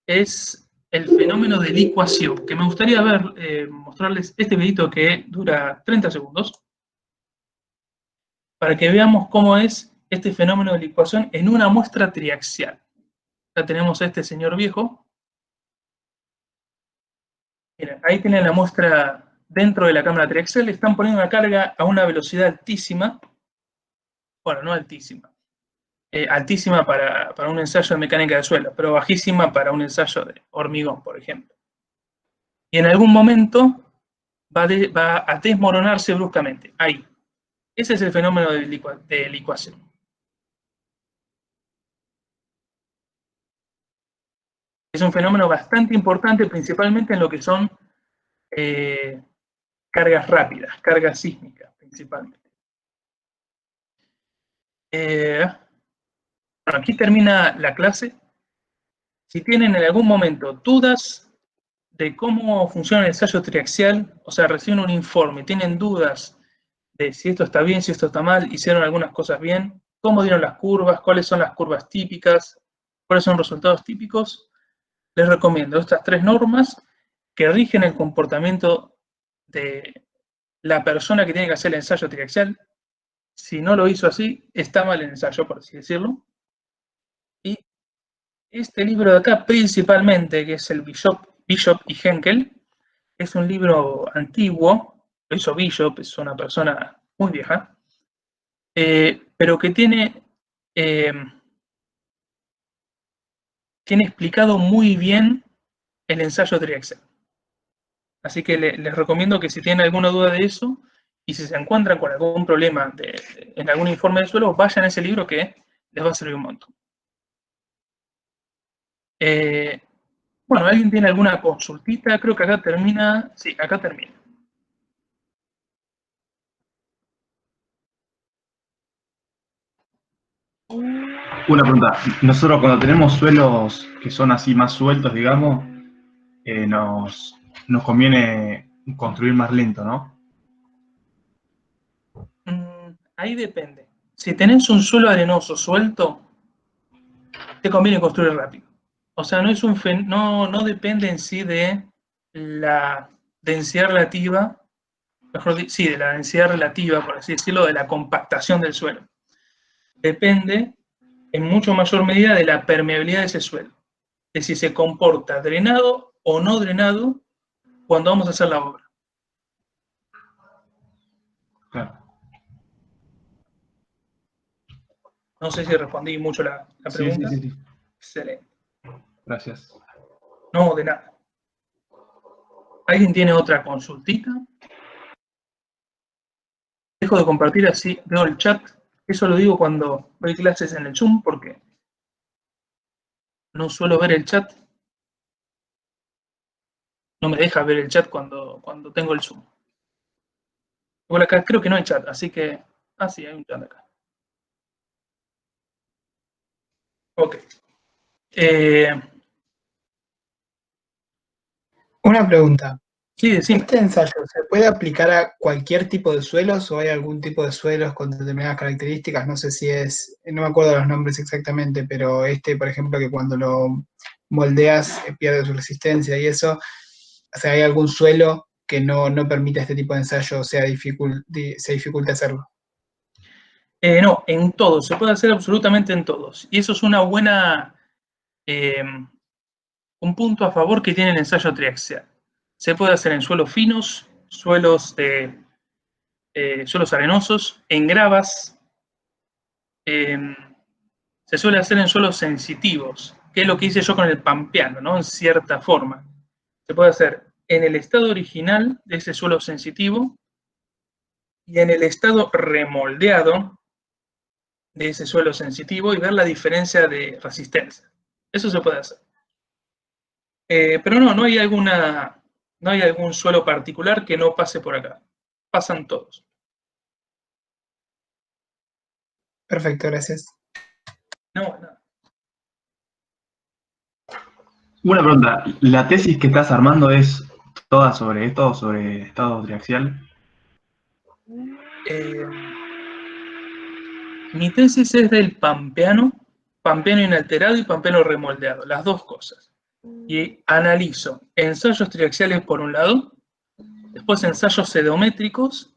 es el fenómeno de licuación, que me gustaría mostrarles este videito que dura 30 segundos, para que veamos cómo es este fenómeno de licuación en una muestra triaxial. Acá tenemos a este señor viejo. Miren, ahí tienen la muestra dentro de la cámara triaxial, le están poniendo una carga a una velocidad altísima, bueno, no altísima, altísima para un ensayo de mecánica de suelo, pero bajísima para un ensayo de hormigón, por ejemplo. Y en algún momento va a desmoronarse bruscamente, ahí. Ese es el fenómeno de licuación. Es un fenómeno bastante importante, principalmente en lo que son cargas rápidas, cargas sísmicas, principalmente. Bueno, aquí termina la clase. Si tienen en algún momento dudas de cómo funciona el ensayo triaxial, o sea, reciben un informe, tienen dudas de si esto está bien, si esto está mal, hicieron algunas cosas bien, cómo dieron las curvas, cuáles son las curvas típicas, cuáles son los resultados típicos, les recomiendo estas 3 normas que rigen el comportamiento de la persona que tiene que hacer el ensayo triaxial. Si no lo hizo así, está mal el ensayo, por así decirlo. Y este libro de acá, principalmente, que es el Bishop y Henkel, es un libro antiguo, lo hizo Bishop, es una persona muy vieja, pero que tiene explicado muy bien el ensayo triaxial. Así que les recomiendo que si tienen alguna duda de eso, y si se encuentran con algún problema en algún informe de suelo, vayan a ese libro que les va a servir un montón. Bueno, ¿alguien tiene alguna consultita? Creo que acá termina. Sí, acá termina. Una pregunta. Nosotros cuando tenemos suelos que son así más sueltos, digamos, nos conviene construir más lento, ¿no? Ahí depende. Si tenés un suelo arenoso suelto, te conviene construir rápido. O sea, no depende en sí de la densidad relativa, sí, de la densidad relativa, por así decirlo, de la compactación del suelo. Depende en mucho mayor medida de la permeabilidad de ese suelo, de si se comporta drenado o no drenado cuando vamos a hacer la obra. Claro. No sé si respondí mucho la pregunta. Sí. Excelente. Gracias. No, de nada. ¿Alguien tiene otra consultita? Dejo de compartir, así veo el chat. Eso lo digo cuando doy clases en el Zoom, porque no suelo ver el chat. No me deja ver el chat cuando tengo el Zoom. Igual acá creo que no hay chat, así que... Ah, sí, hay un chat acá. Ok. Una pregunta. Sí, decime. ¿Este ensayo se puede aplicar a cualquier tipo de suelos o hay algún tipo de suelos con determinadas características? No sé si es, no me acuerdo los nombres exactamente, pero por ejemplo, que cuando lo moldeas pierde su resistencia y eso, o sea, ¿hay algún suelo que no permite este tipo de ensayo o se dificulta hacerlo? No, en todos, se puede hacer absolutamente en todos. Y eso es una buena, un punto a favor que tiene el ensayo triaxial. Se puede hacer en suelos finos, suelos arenosos, en gravas. Se suele hacer en suelos sensitivos, que es lo que hice yo con el pampeano, ¿no? En cierta forma. Se puede hacer en el estado original de ese suelo sensitivo y en el estado remoldeado de ese suelo sensitivo y ver la diferencia de resistencia. Eso se puede hacer. Pero no hay algún suelo particular que no pase por acá. Pasan todos. Perfecto, gracias. No. Una pregunta. ¿La tesis que estás armando es toda sobre esto, sobre estado triaxial? Mi tesis es del pampeano inalterado y pampeano remoldeado, las dos cosas. Y analizo ensayos triaxiales por un lado, después ensayos sedométricos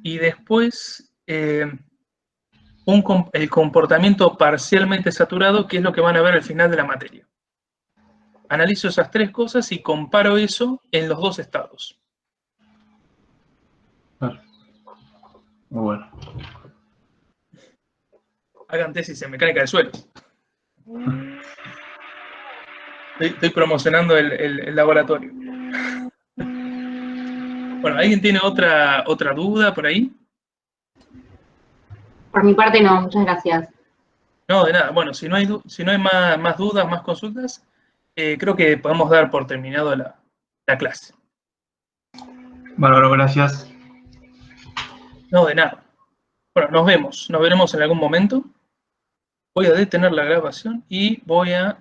y después el comportamiento parcialmente saturado, que es lo que van a ver al final de la materia. Analizo esas 3 cosas y comparo eso en los 2 estados. Claro. Muy bueno. hagan tesis en mecánica de suelos. Estoy promocionando el laboratorio. Bueno, ¿alguien tiene otra duda por ahí? Por mi parte no, muchas gracias. No, de nada. Bueno, si no hay más dudas, más consultas, creo que podemos dar por terminado la clase. Bárbaro, gracias. No, de nada. Bueno, nos veremos en algún momento. Voy a detener la grabación y voy a